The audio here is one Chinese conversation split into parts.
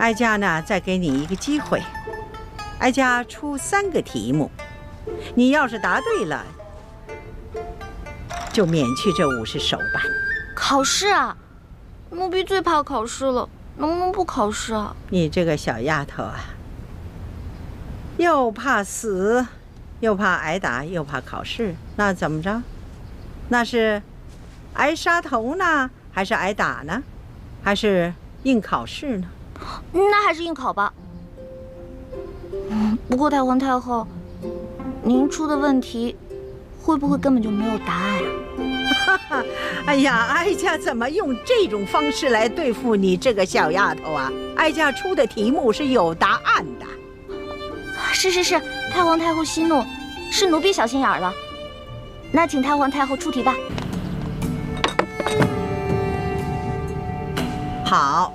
哀家呢，再给你一个机会，哀家出3个题目，你要是答对了，就免去这50手板。考试啊？奴婢最怕考试了，能不能不考试啊？你这个小丫头啊，又怕死，又怕挨打，又怕考试，那怎么着？那是挨杀头呢，还是挨打呢？还是应考试呢？那还是应考吧。不过太皇太后，您出的问题会不会根本就没有答案啊？哎呀，哀家怎么用这种方式来对付你这个小丫头啊？哀家出的题目是有答案的。是，太皇太后息怒，是奴婢小心眼儿了。那请太皇太后出题吧。好，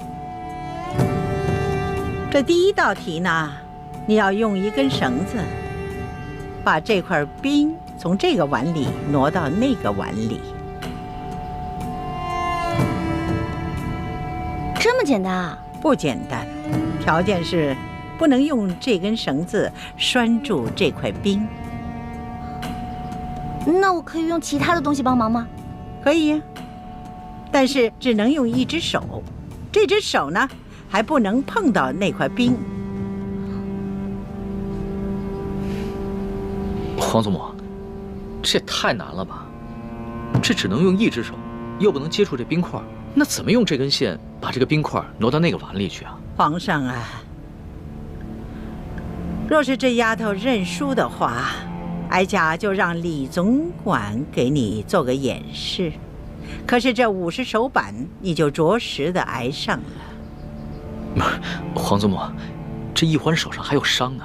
这第1道题呢，你要用一根绳子，把这块冰从这个碗里挪到那个碗里。这么简单啊？不简单，条件是不能用这根绳子拴住这块冰。那我可以用其他的东西帮忙吗？可以呀，但是只能用1只手，这只手呢还不能碰到那块冰。皇祖母，这也太难了吧？这只能用1只手，又不能接触这冰块，那怎么用这根线把这个冰块挪到那个碗里去啊？皇上啊，若是这丫头认输的话，哀家就让李总管给你做个演示。可是这50手板，你就着实的挨上了。皇祖母，这奕欢手上还有伤呢。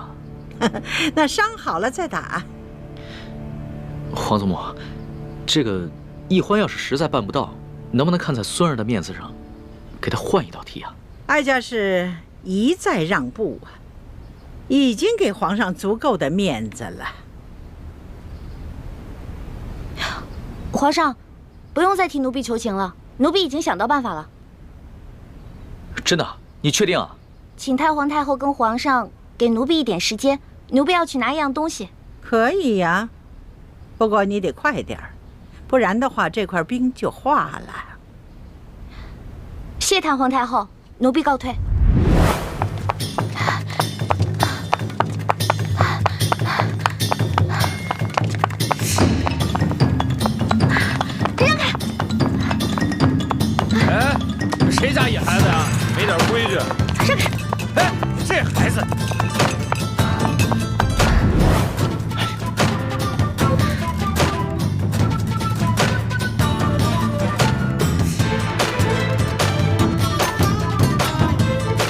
那伤好了再打。皇祖母，这个奕欢要是实在办不到，能不能看在孙儿的面子上，给他换1道题啊？哀家是一再让步啊，已经给皇上足够的面子了。皇上，不用再替奴婢求情了，奴婢已经想到办法了。真的？你确定啊？请太皇太后跟皇上给奴婢一点时间，奴婢要去拿1样东西。可以呀，不过你得快点儿，不然的话这块冰就化了。谢太皇太后，奴婢告退。哎，谁家野孩子呀？没点规矩！让开！哎，这孩子。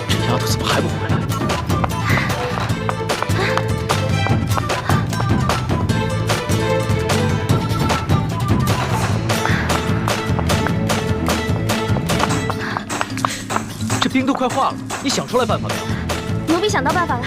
这丫头怎么还不回来？这冰都快化了，你想出来办法没有？奴婢想到办法了。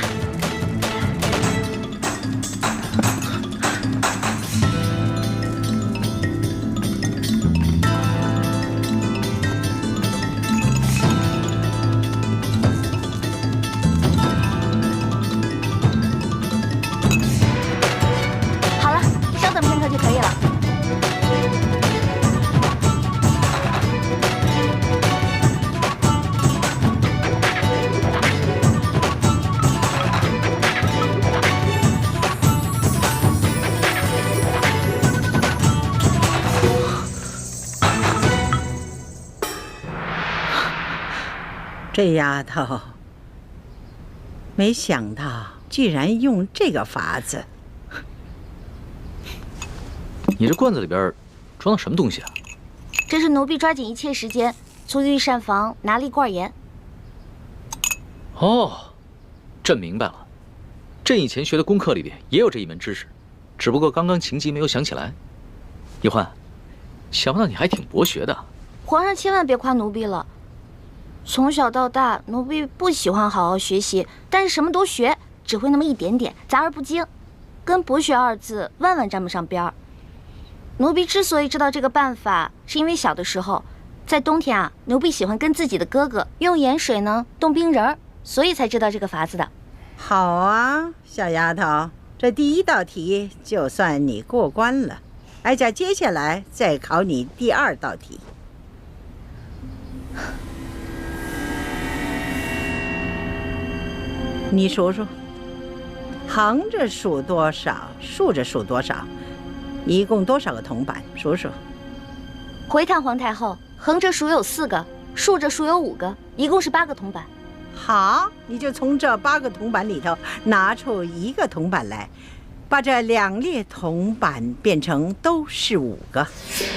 好了，稍等片刻就可以了。这丫头，没想到居然用这个法子。你这罐子里边装的什么东西啊？这是奴婢抓紧一切时间从御膳房拿了1罐盐。哦，朕明白了。朕以前学的功课里边也有这一门知识，只不过刚刚情急没有想起来。奕欢，想不到你还挺博学的。皇上千万别夸奴婢了。从小到大，奴婢不喜欢好好学习，但是什么都学，只会那么一点点，杂而不精，跟博学2字万万沾不上边儿。奴婢之所以知道这个办法，是因为小的时候，在冬天啊，奴婢喜欢跟自己的哥哥用盐水呢冻冰人儿，所以才知道这个法子的。好啊，小丫头，这第1道题就算你过关了。哀家接下来再考你第2道题。你数数，横着数多少，竖着数多少，一共多少个铜板？数数。回探皇太后，横着数有4个，竖着数有5个，一共是8个铜板。好，你就从这8个铜板里头拿出1个铜板来，把这2列铜板变成都是5个。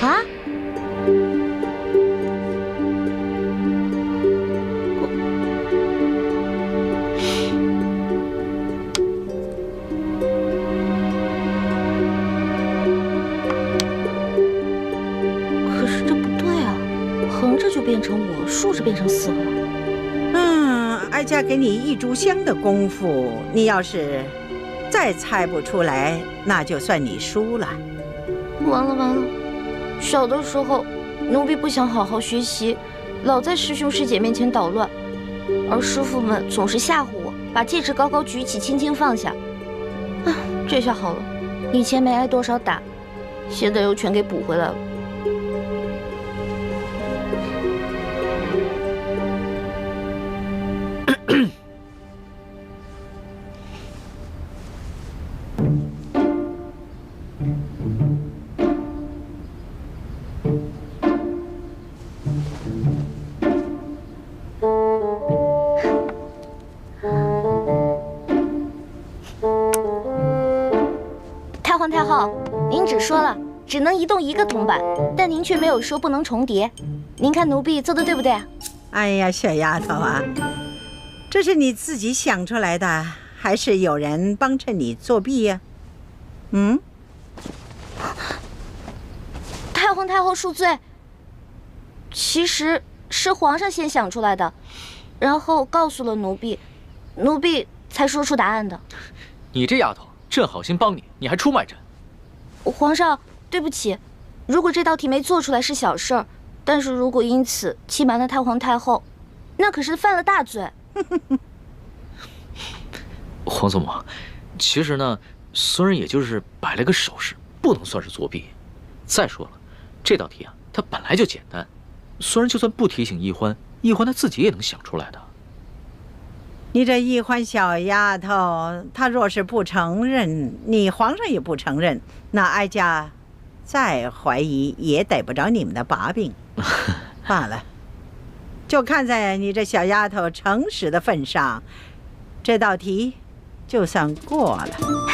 啊？可是这不对啊，横着就变成5，竖着变成4个。哀家给你1炷香的功夫，你要是再猜不出来，那就算你输了。完了！小的时候，奴婢不想好好学习，老在师兄师姐面前捣乱，而师傅们总是吓唬我，把戒指高高举起，轻轻放下。这下好了，以前没挨多少打，现在又全给补回来了。太后，您只说了只能移动1个铜板，但您却没有说不能重叠。您看奴婢做的对不对？哎呀，小丫头啊，这是你自己想出来的，还是有人帮衬你作弊呀？太皇太后恕罪，其实是皇上先想出来的，然后告诉了奴婢，奴婢才说出答案的。你这丫头，朕好心帮你，你还出卖朕。皇上，对不起，如果这道题没做出来是小事儿，但是如果因此欺瞒了太皇太后，那可是犯了大罪。皇祖母，其实呢，孙人也就是摆了个手势，不能算是作弊。再说了，这道题啊，它本来就简单，孙人就算不提醒易欢，易欢他自己也能想出来的。你这易欢小丫头，她若是不承认，你皇上也不承认，那哀家再怀疑也逮不着你们的把柄。罢了，就看在你这小丫头诚实的份上，这道题就算过了。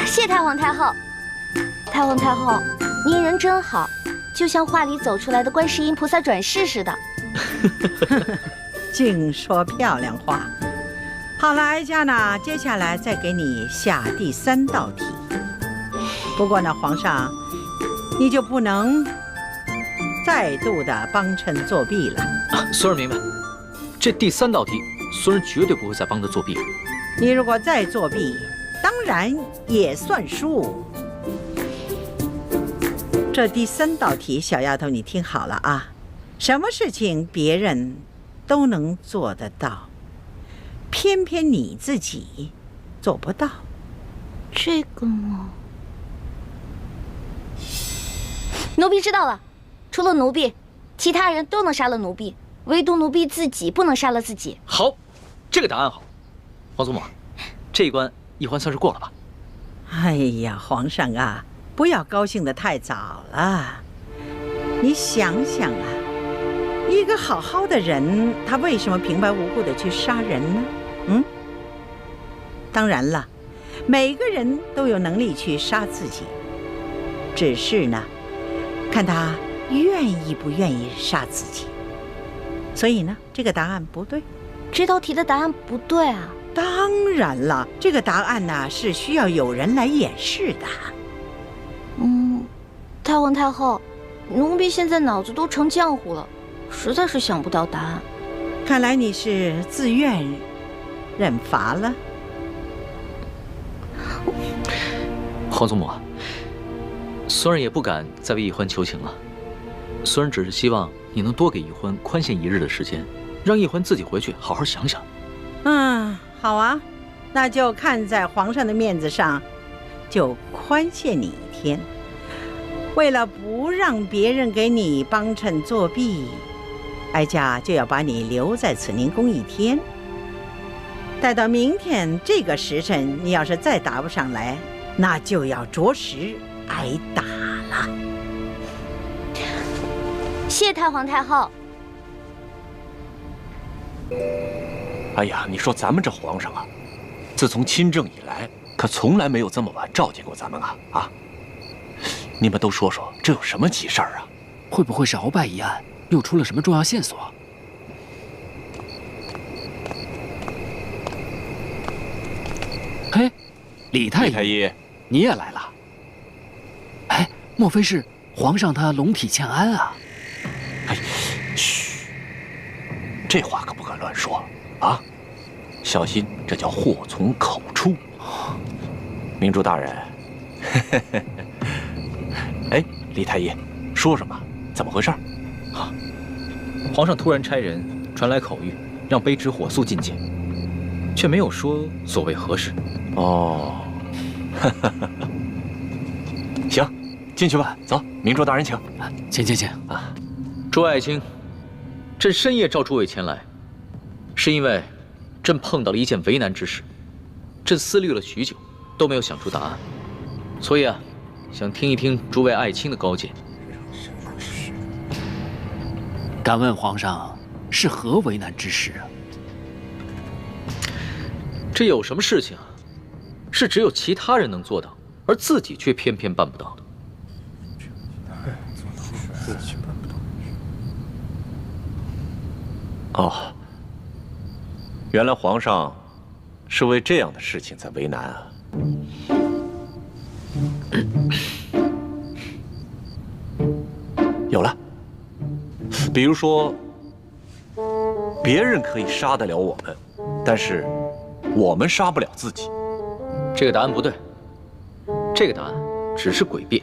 谢太皇太后。太皇太后，您人真好，就像画里走出来的观世音菩萨转世似的。净说漂亮话。好了，哀家呢，接下来再给你下第3道题。不过呢，皇上，你就不能再度的帮衬作弊了。孙儿明白，这第3道题，孙儿绝对不会再帮他作弊。你如果再作弊，当然也算输。这第3道题，小丫头，你听好了啊，什么事情别人都能做得到，偏偏你自己做不到。这个嘛，奴婢知道了。除了奴婢，其他人都能杀了奴婢，唯独奴婢自己不能杀了自己。好，这个答案好。皇祖母，这一关易欢算是过了吧？哎呀，皇上啊，不要高兴得太早了。你想想啊，一个好好的人，他为什么平白无故的去杀人呢？当然了，每个人都有能力去杀自己，只是呢，看他愿意不愿意杀自己。所以呢，这个答案不对。这道题的答案不对啊？当然了，这个答案呢是需要有人来演示的。太皇太后，奴婢现在脑子都成浆糊了，实在是想不到答案。看来你是自愿认罚了。皇祖母，孙儿也不敢再为易欢求情了。孙儿只是希望你能多给易欢宽限1日的时间，让易欢自己回去好好想想。好啊，那就看在皇上的面子上，就宽限你1天。为了不让别人给你帮衬作弊，哀家就要把你留在慈宁宫1天。待到明天这个时辰，你要是再答不上来，那就要着实挨打了。谢太皇太后。哎呀，你说咱们这皇上啊，自从亲政以来，可从来没有这么晚召见过咱们啊！啊，你们都说说，这有什么急事儿啊？会不会是鳌拜一案又出了什么重要线索？嘿，李太医，你也来了？哎，莫非是皇上他龙体欠安啊？哎，嘘，这话可不可乱说啊！小心，这叫祸从口出。明珠大人，哎，李太医，说什么？怎么回事？啊，皇上突然差人传来口谕，让卑职火速觐见，却没有说所谓何事。哦，行，进去吧。走，明珠大人请。请啊，诸位爱卿，朕深夜召诸位前来，是因为朕碰到了一件为难之事，朕思虑了许久，都没有想出答案，所以啊，想听一听诸位爱卿的高见。敢问皇上是何为难之事啊？这有什么事情啊？是只有其他人能做到，而自己却偏偏办不到的。哦，原来皇上是为这样的事情在为难啊。有了，比如说，别人可以杀得了我们，但是我们杀不了自己。这个答案不对，这个答案只是诡辩。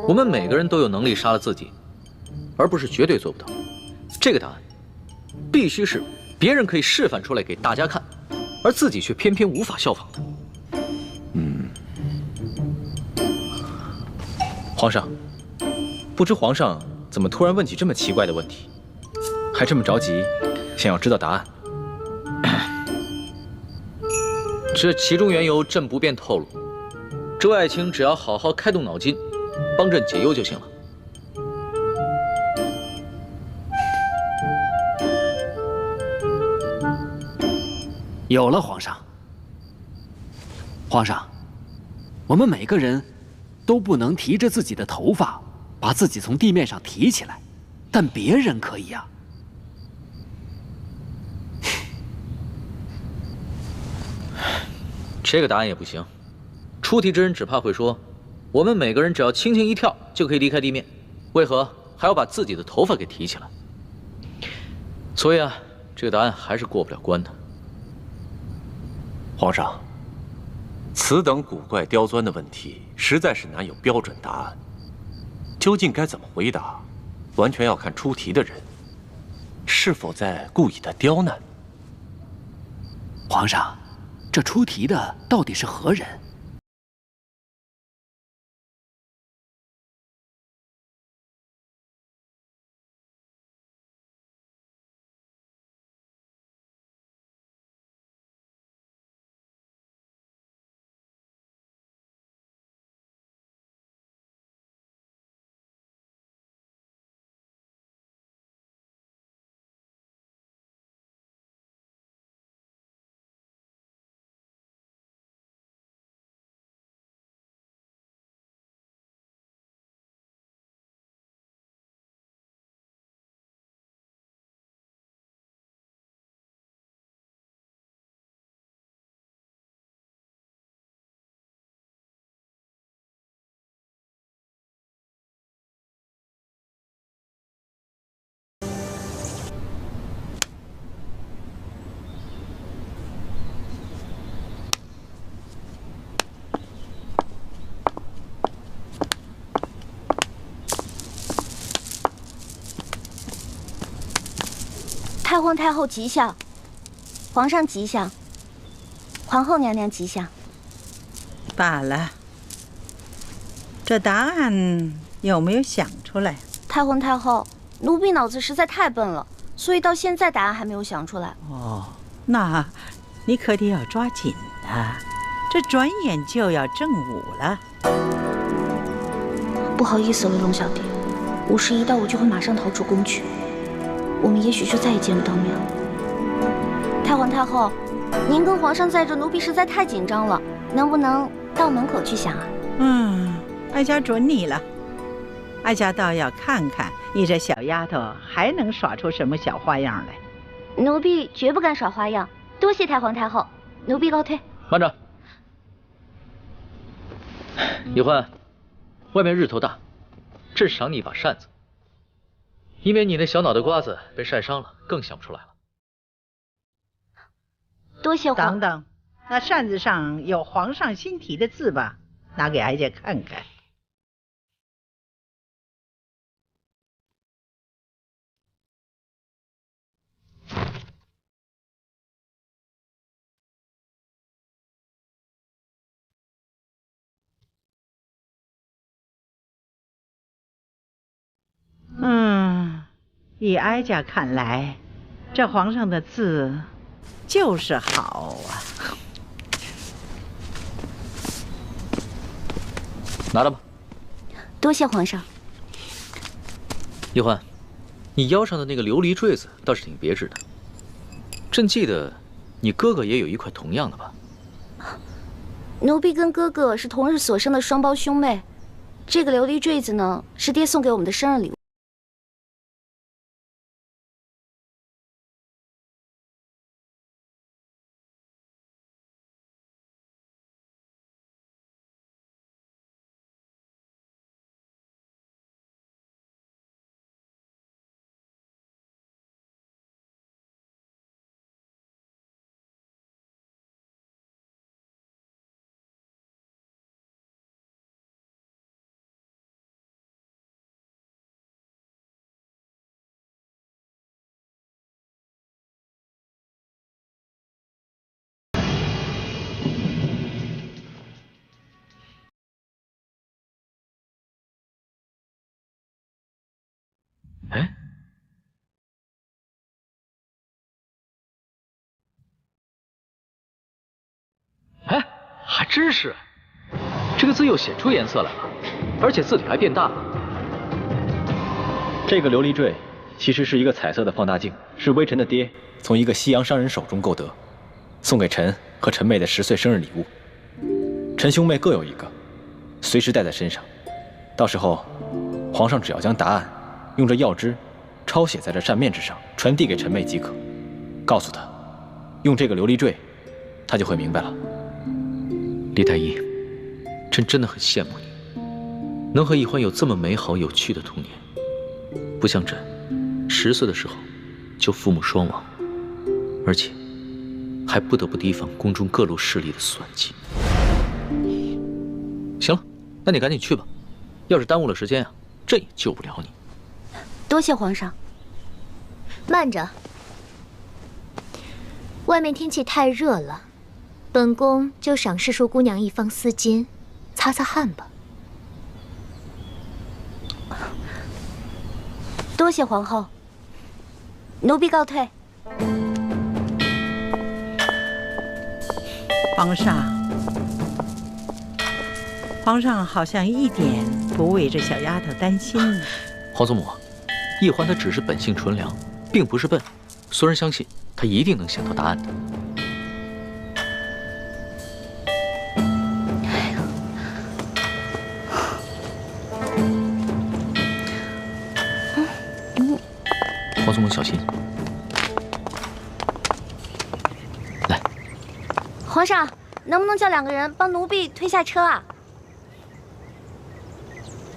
我们每个人都有能力杀了自己，而不是绝对做不到。这个答案必须是别人可以示范出来给大家看，而自己却偏偏无法效仿的。皇上，不知皇上怎么突然问起这么奇怪的问题，还这么着急，想要知道答案？这其中缘由，朕不便透露。诸位爱卿只要好好开动脑筋，帮朕解忧就行了。有了，皇上。皇上，我们每个人都不能提着自己的头发，把自己从地面上提起来，但别人可以呀。这个答案也不行。出题之人只怕会说，我们每个人只要轻轻一跳就可以离开地面，为何还要把自己的头发给提起来？所以啊，这个答案还是过不了关的。皇上，此等古怪刁钻的问题，实在是难有标准答案。究竟该怎么回答，完全要看出题的人是否在故意的刁难。皇上，这出题的到底是何人？太皇太后吉祥。皇上吉祥，皇后娘娘吉祥。罢了，这答案有没有想出来？太皇太后，奴婢脑子实在太笨了，所以到现在答案还没有想出来。哦，那你可得要抓紧啊！这转眼就要正午了。不好意思，威龙小弟，5时一到，我就会马上逃出宫去，我们也许就再也见不到面了。太皇太后，您跟皇上在这，奴婢实在太紧张了，能不能到门口去想啊？哀家准你了。哀家倒要看看你这小丫头还能耍出什么小花样来。奴婢绝不敢耍花样，多谢太皇太后，奴婢告退。慢着，易欢，外面日头大，朕赏你一把扇子，以免你那小脑袋瓜子被晒伤了，更想不出来了。多谢皇。等等，那扇子上有皇上新题的字吧？拿给哀家看看。以哀家看来，这皇上的字就是好啊。拿着吧。多谢皇上。易欢，你腰上的那个琉璃坠子倒是挺别致的。朕记得你哥哥也有一块同样的吧？奴婢跟哥哥是同日所生的双胞兄妹，这个琉璃坠子呢，是爹送给我们的生日礼物。哎，还真是，这个字又显出颜色来了，而且字体还变大了。这个琉璃坠其实是一个彩色的放大镜，是微臣的爹从一个西洋商人手中购得，送给臣和臣妹的10岁生日礼物。臣兄妹各有一个，随时带在身上。到时候，皇上只要将答案用这药汁抄写在这扇面纸上，传递给臣妹即可。告诉她，用这个琉璃坠，她就会明白了。李太医，朕真的很羡慕你，能和易欢有这么美好有趣的童年。不像朕，10岁的时候就父母双亡，而且还不得不提防宫中各路势力的算计。行了，那你赶紧去吧，要是耽误了时间啊，朕也救不了你。多谢皇上。慢着，外面天气太热了，本宫就赏世淑姑娘一方丝巾，擦擦汗吧。多谢皇后，奴婢告退。皇上好像一点不为这小丫头担心呢。皇祖母，易欢她只是本性纯良，并不是笨，孙人相信她一定能想到答案的。皇祖母小心。来，皇上，能不能叫2个人帮奴婢推下车啊？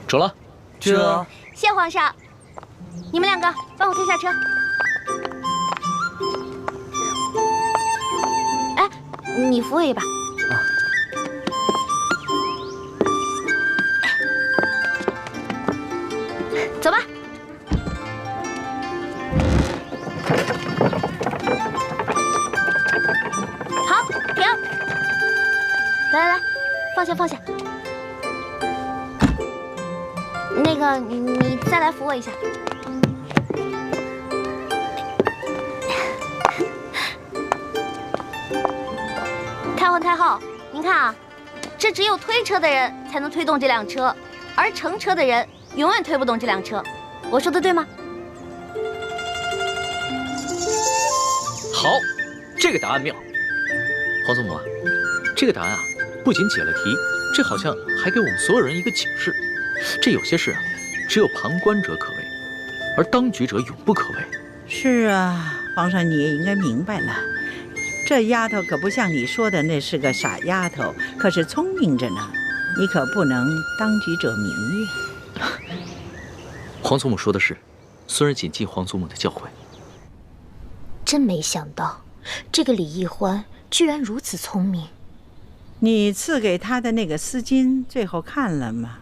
走了。这谢皇上，你们2个帮我推下车。哎，你扶我一把。走吧。来，放下放下。那个，你再来扶我一下。太后，您看啊，这只有推车的人才能推动这辆车，而乘车的人永远推不动这辆车。我说的对吗？好，这个答案妙。皇祖母啊，这个答案啊，不仅解了题，这好像还给我们所有人一个警示。这有些事啊，只有旁观者可为，而当局者永不可为。是啊，皇上你也应该明白了。这丫头可不像你说的那是个傻丫头，可是聪明着呢。你可不能当局者迷呀。皇祖母说的是，孙儿谨记皇祖母的教诲。真没想到，这个李易欢居然如此聪明。你赐给他的那个丝巾，最后看了吗？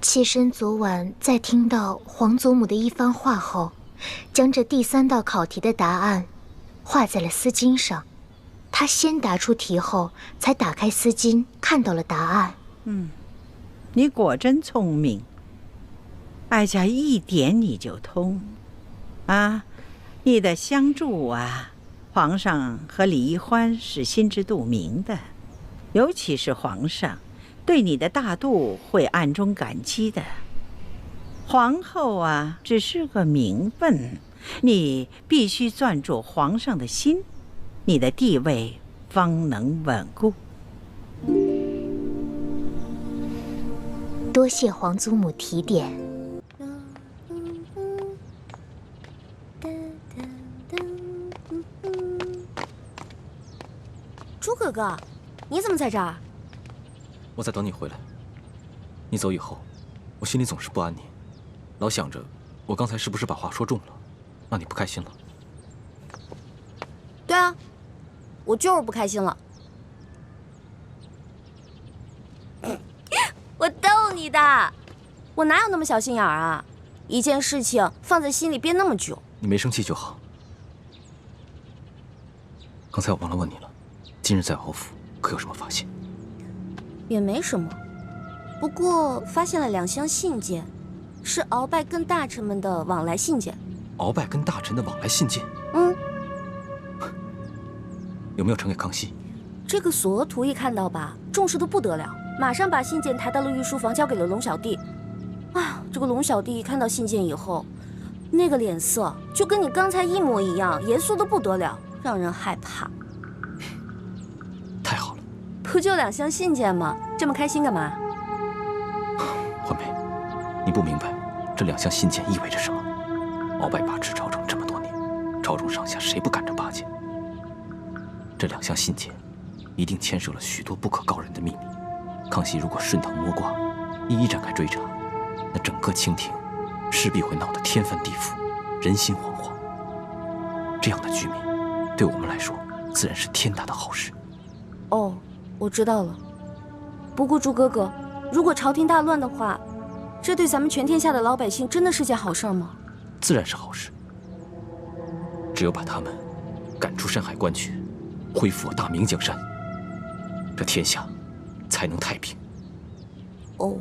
妾身昨晚在听到皇祖母的一番话后，将这第3道考题的答案画在了丝巾上。他先答出题后，才打开丝巾看到了答案。你果真聪明。哀家一点你就通啊！你的相助啊，皇上和李易欢是心知肚明的，尤其是皇上对你的大度会暗中感激的。皇后啊，只是个名分，你必须攥住皇上的心，你的地位方能稳固。多谢皇祖母提点。朱哥哥，你怎么在这儿？我在等你回来。你走以后，我心里总是不安宁，老想着我刚才是不是把话说重了，让你不开心了。对啊，我就是不开心了。我逗你的，我哪有那么小心眼儿啊？一件事情放在心里憋那么久。你没生气就好。刚才我忘了问你了，今日在敖府可有什么发现？也没什么，不过发现了2箱信件，是鳌拜跟大臣们的往来信件。鳌拜跟大臣的往来信件？有没有呈给康熙？这个索额图一看到吧，重视的不得了，马上把信件抬到了御书房，交给了龙小弟。啊，这个龙小弟看到信件以后，那个脸色就跟你刚才一模一样，严肃的不得了，让人害怕。太好了，不就2箱信件吗？这么开心干嘛？欢梅，你不明白这2箱信件意味着什么。鳌拜把持朝政这么多年，朝中上下谁不赶着巴结？这2箱信件一定牵涉了许多不可告人的秘密。康熙如果顺藤摸瓜，一一展开追查，那整个清廷势必会闹得天翻地覆，人心惶惶。这样的局面，对我们来说自然是天大的好事。哦，我知道了。不过朱哥哥，如果朝廷大乱的话，这对咱们全天下的老百姓真的是件好事吗？自然是好事。只有把他们赶出山海关去，恢复我大明江山，这天下才能太平。哦。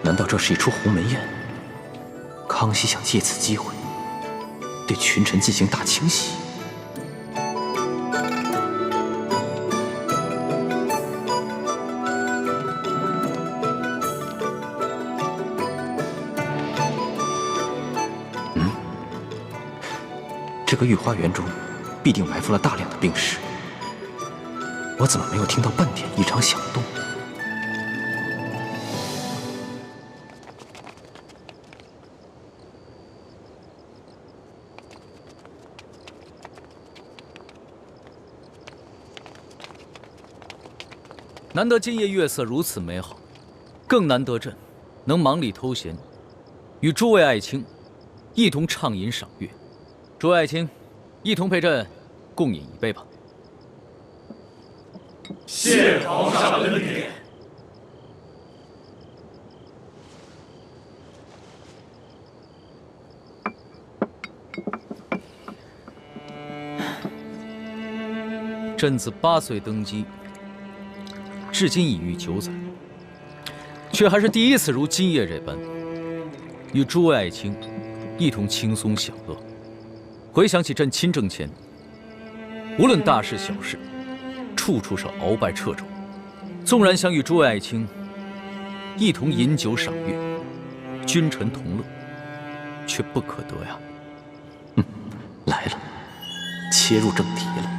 难道这是一出鸿门宴？康熙想借此机会对群臣进行大清洗？这个御花园中必定埋伏了大量的兵士，我怎么没有听到半点异常响动？难得今夜月色如此美好，更难得朕能忙里偷闲，与诸位爱卿一同畅饮赏月。诸位爱卿，一同陪朕共饮一杯吧。谢皇上恩典。朕自8岁登基，至今已逾9载，却还是第一次如今夜这般，与诸位爱卿一同轻松享乐。回想起朕亲政前，无论大事小事，处处是鳌拜掣肘。纵然想与诸位爱卿一同饮酒赏月，君臣同乐，却不可得呀。来了，切入正题了。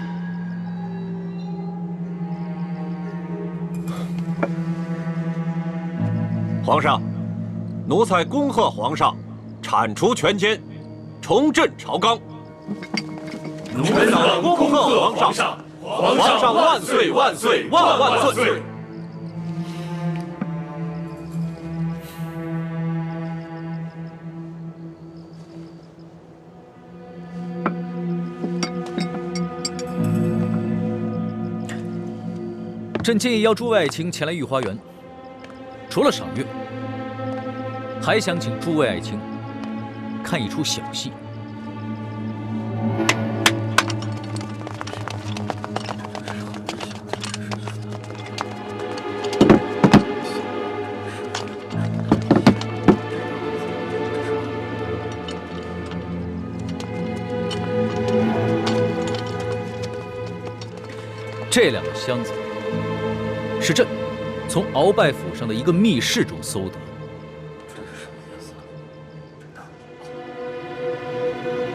皇上，奴才恭贺皇上，铲除权奸，重振朝纲。奴才恭贺皇上，皇上万岁万岁万万岁！朕建议邀诸位爱卿前来御花园，除了赏月，还想请诸位爱卿看一出小戏。这2个箱子是朕从鳌拜府上的一个密室中搜得。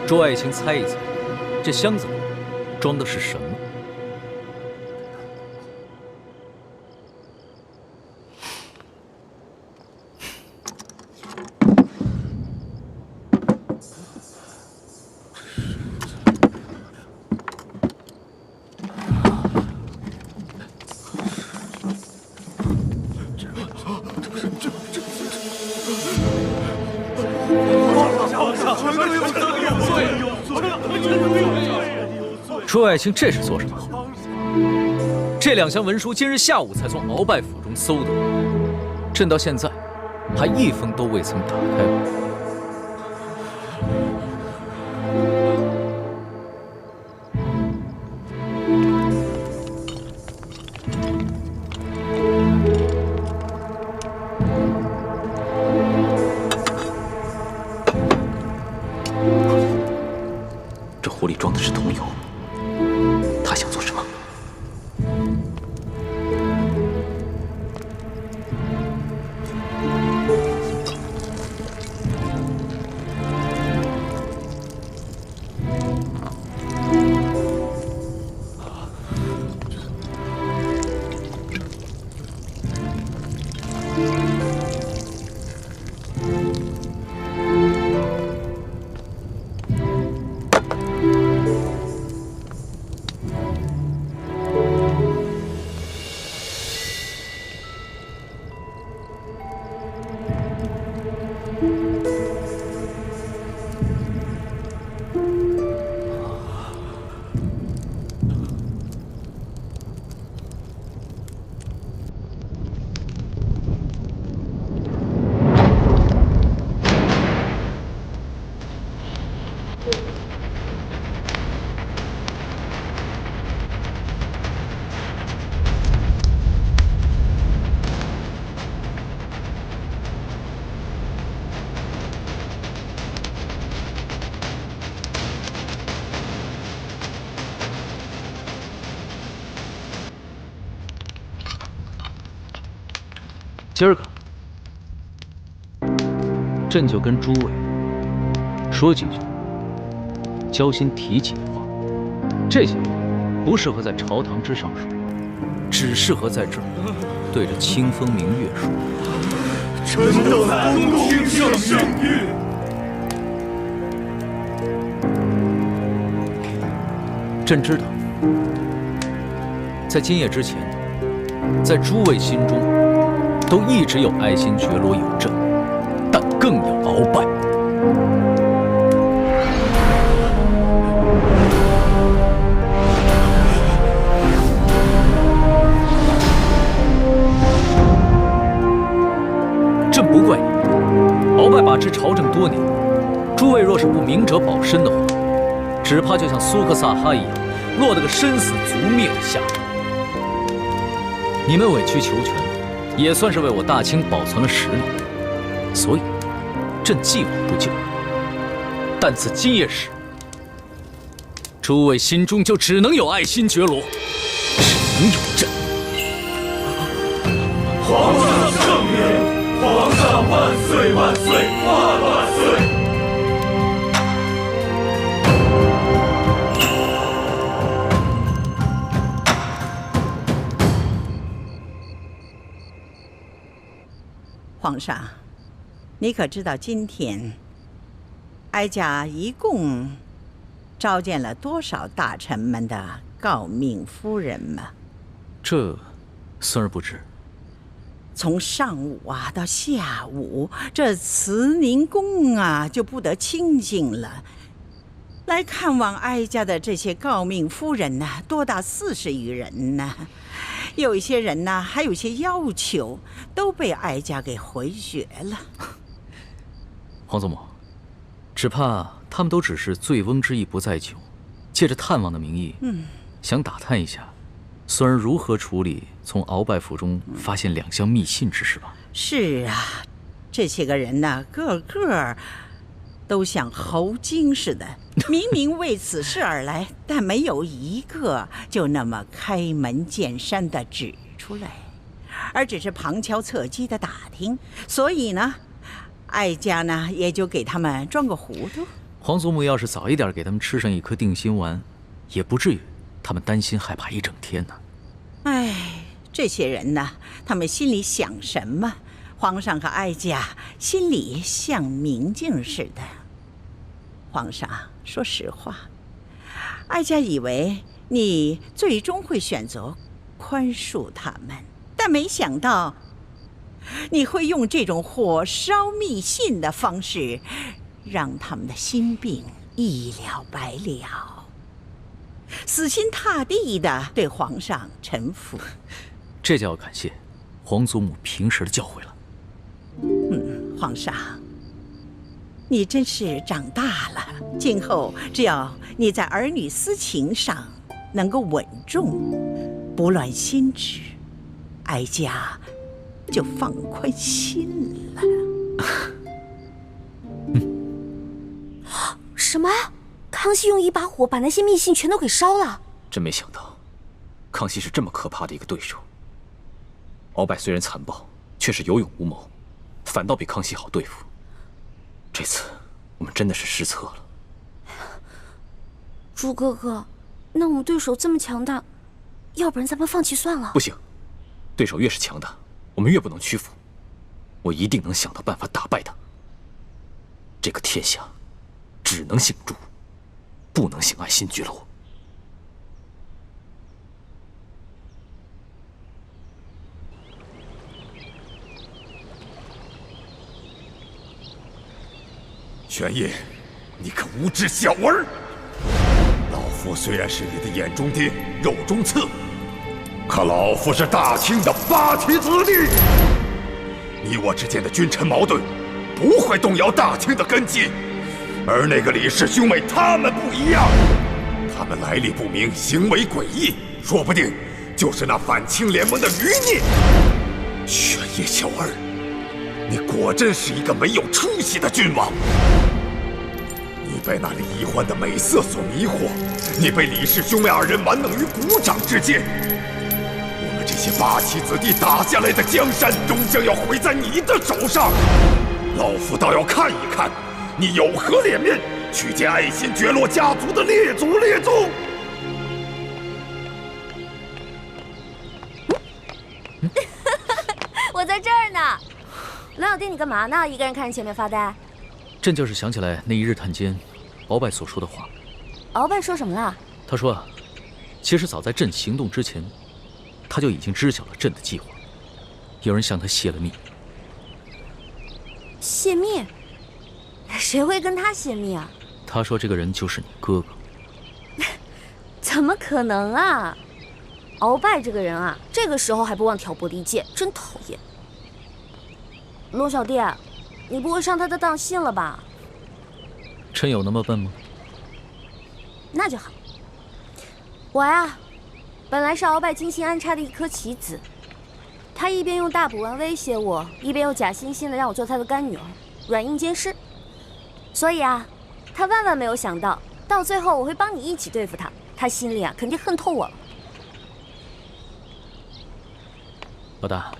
诸位爱卿猜一猜，这箱子里装的是什么？诸位爱卿，这是做什么？这2箱文书今日下午才从鳌拜府中搜得，朕到现在还一封都未曾打开过。这壶里装的是桐油，他想做什么？今儿个，朕就跟诸位说几句交心提起的话。这些话不适合在朝堂之上说，只适合在这儿对着清风明月说。臣等恭听圣谕。朕知道，在今夜之前，在诸位心中都一直有爱新觉罗有朕，但更有鳌鳌拜。朕不怪你，鳌拜把持朝政多年，诸位若是不明哲保身的话，只怕就像苏克萨哈一样，落得个身死族灭的下场。你们委曲求全，也算是为我大清保存了实力，所以朕既往不咎。但自今夜始，诸位心中就只能有爱新觉罗，只能有朕。皇上圣明，皇上万岁万岁万万岁！皇上，你可知道今天哀家一共召见了多少大臣们的诰命夫人吗？这，孙儿不知。从上午到下午，这慈宁宫就不得清静了。来看望哀家的这些诰命夫人多达40余人呢。有一些人还有些要求，都被哀家给回绝了。皇祖母，只怕他们都只是醉翁之意不在酒，借着探望的名义，想打探一下孙儿如何处理从鳌拜府中发现2箱密信之事吧？是啊，这些个人个个都像猴精似的，明明为此事而来，但没有一个就那么开门见山的指出来，而只是旁敲侧击的打听。所以哀家也就给他们装个糊涂。皇祖母要是早一点给他们吃上一颗定心丸，也不至于他们担心害怕一整天呢。哎，这些人他们心里想什么，皇上和哀家心里像明镜似的。皇上，说实话，哀家以为你最终会选择宽恕他们，但没想到你会用这种火烧密信的方式，让他们的心病一了百了，死心塌地的对皇上臣服。这就要感谢皇祖母平时的教诲了。皇上，你真是长大了，今后只要你在儿女私情上能够稳重，不乱心智，哀家就放宽心了。什么？康熙用一把火把那些密信全都给烧了？真没想到，康熙是这么可怕的一个对手。鳌拜虽然残暴，却是有勇无谋，反倒比康熙好对付。这次我们真的是失策了。朱哥哥，那我们对手这么强大，要不然咱们放弃算了。不行，对手越是强大，我们越不能屈服。我一定能想到办法打败他。这个天下只能姓朱，不能姓爱新觉罗。玄烨，你个无知小儿！老夫虽然是你的眼中钉、肉中刺，可老夫是大清的8旗子弟。你我之间的君臣矛盾，不会动摇大清的根基。而那个李氏兄妹，他们不一样，他们来历不明，行为诡异，说不定就是那反清联盟的余孽。玄烨小儿，你果真是一个没有出息的君王。你被那李易欢的美色所迷惑，你被李氏兄妹2人玩弄于股掌之间。我们这些8旗子弟打下来的江山，终将要毁在你的手上。老夫倒要看一看，你有何脸面去见爱新觉罗家族的列祖列宗。我在这儿呢。蓝小弟，你干嘛呢？一个人看着前面发呆。朕就是想起来那一日探监，鳌拜所说的话。鳌拜说什么了？他说其实早在朕行动之前，他就已经知晓了朕的计划，有人向他泄了密。泄密？谁会跟他泄密啊？他说这个人就是你哥哥。怎么可能啊！鳌拜这个人啊，这个时候还不忘挑拨离间，真讨厌。龙小弟，你不会上他的当信了吧？真有那么笨吗？那就好。我呀，本来是鳌拜精心安插的一颗棋子，他一边用大补丸威胁我，一边又假惺惺的让我做他的干女儿，软硬兼施。所以啊，他万万没有想到，到最后我会帮你一起对付他。他心里啊，肯定恨透我了。老大，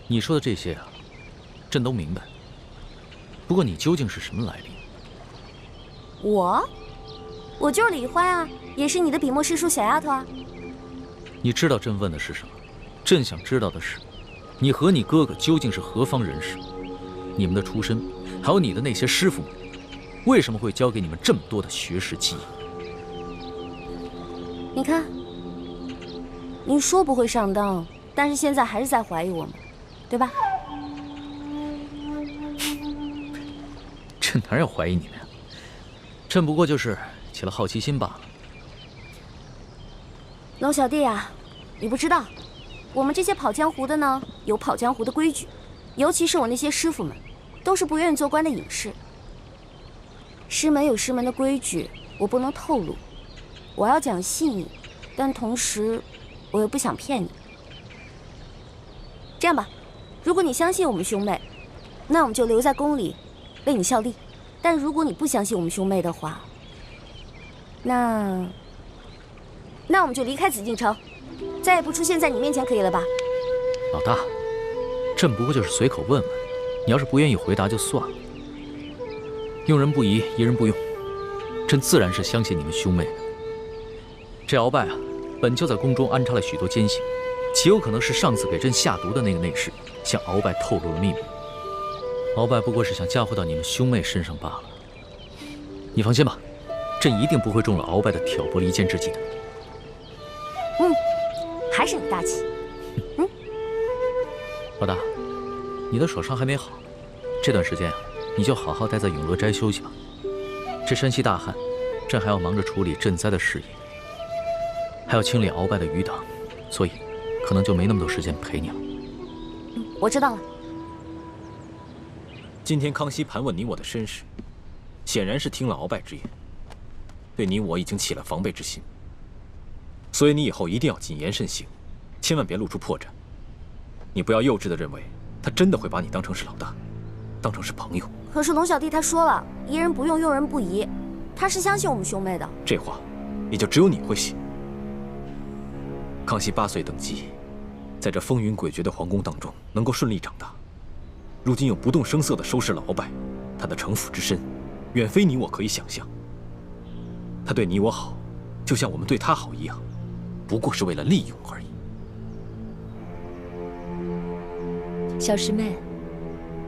你说的这些啊，朕都明白。不过你究竟是什么来历？我就是李欢啊，也是你的笔墨诗书小丫头啊。你知道朕问的是什么？朕想知道的是，你和你哥哥究竟是何方人士？你们的出身，还有你的那些师傅们，为什么会教给你们这么多的学识技艺？你看，你说不会上当，但是现在还是在怀疑我们，对吧？朕哪有怀疑你们呀？朕不过就是起了好奇心罢了。龙小弟啊，你不知道，我们这些跑江湖的呢，有跑江湖的规矩，尤其是我那些师傅们，都是不愿意做官的隐士。师门有师门的规矩，我不能透露。我要讲细腻，但同时我又不想骗你。这样吧，如果你相信我们兄妹，那我们就留在宫里为你效力；但如果你不相信我们兄妹的话，那我们就离开紫禁城，再也不出现在你面前，可以了吧？老大，朕不过就是随口问问，你要是不愿意回答就算了。用人不疑，疑人不用，朕自然是相信你们兄妹的。这鳌拜啊，本就在宫中安插了许多奸细，极有可能是上次给朕下毒的那个内侍向鳌拜透露了秘密。鳌拜不过是想嫁祸到你们兄妹身上罢了。你放心吧，朕一定不会中了鳌拜的挑拨离间之计的。还是你大气。老大，你的手伤还没好，这段时间啊，你就好好待在永乐斋休息吧。这山西大旱，朕还要忙着处理赈灾的事宜，还要清理鳌拜的余党，所以可能就没那么多时间陪你了。我知道了。今天康熙盘问你我的身世，显然是听了鳌拜之言，对你我已经起了防备之心。所以你以后一定要谨言慎行，千万别露出破绽。你不要幼稚地认为他真的会把你当成是老大，当成是朋友。可是龙小弟他说了，疑人不用，用人不疑，他是相信我们兄妹的。这话也就只有你会信。康熙8岁登基，在这风云诡谲的皇宫当中能够顺利长大，如今又不动声色地收拾了鳌拜，他的城府之深，远非你我可以想象。他对你我好，就像我们对他好一样，不过是为了利用而已。小师妹，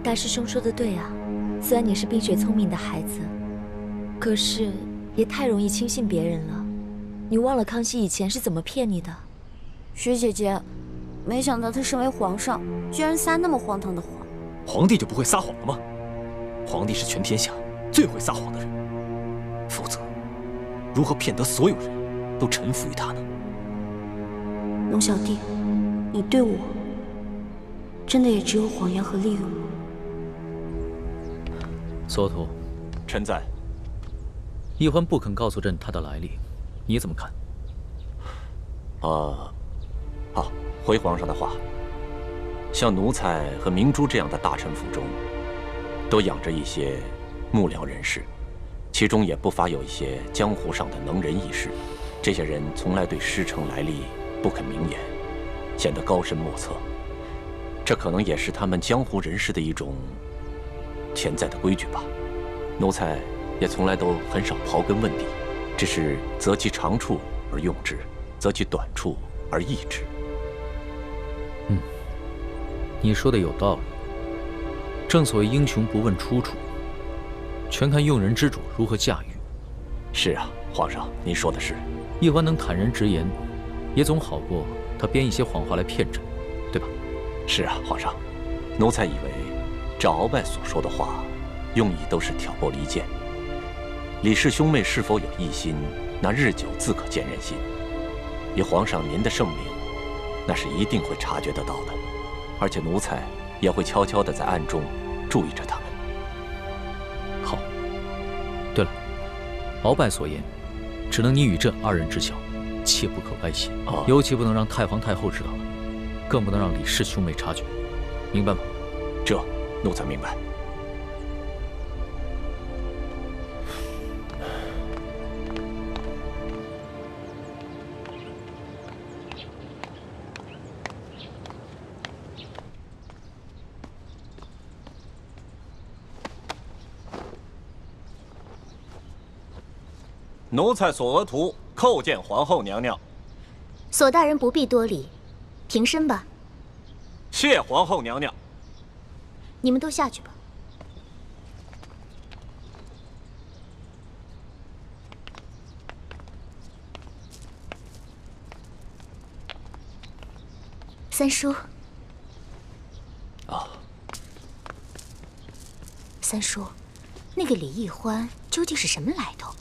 大师兄说的对啊，虽然你是冰雪聪明的孩子，可是也太容易轻信别人了。你忘了康熙以前是怎么骗你的？雪姐姐，没想到他身为皇上，居然撒那么荒唐的谎。皇帝就不会撒谎了吗？皇帝是全天下最会撒谎的人，否则如何骗得所有人都臣服于他呢？龙小弟，你对我真的也只有谎言和利用吗？索图，臣在。奕欢不肯告诉朕他的来历，你怎么看？回皇上的话，像奴才和明珠这样的大臣府中，都养着一些幕僚人士，其中也不乏有一些江湖上的能人异士。这些人从来对师承来历不肯明言，显得高深莫测。这可能也是他们江湖人士的一种潜在的规矩吧。奴才也从来都很少刨根问底，只是择其长处而用之，择其短处而易之。你说的有道理。正所谓英雄不问出处，全看用人之主如何驾驭。是啊，皇上，您说的是。奕欢能坦然直言，也总好过他编一些谎话来骗朕，对吧？是啊，皇上，奴才以为这鳌拜所说的话，用意都是挑拨离间。李氏兄妹是否有异心，那日久自可见人心。以皇上您的圣明，那是一定会察觉得到的，而且奴才也会悄悄地在暗中注意着他们。好。对了，鳌拜所言，只能你与朕2人知晓，切不可外泄，尤其不能让太皇太后知道了，更不能让李氏兄妹察觉，明白吗？这奴才明白。奴才索额图叩见皇后娘娘。索大人不必多礼，平身吧。谢皇后娘娘。你们都下去吧。三叔。啊。三叔，那个李易欢究竟是什么来头？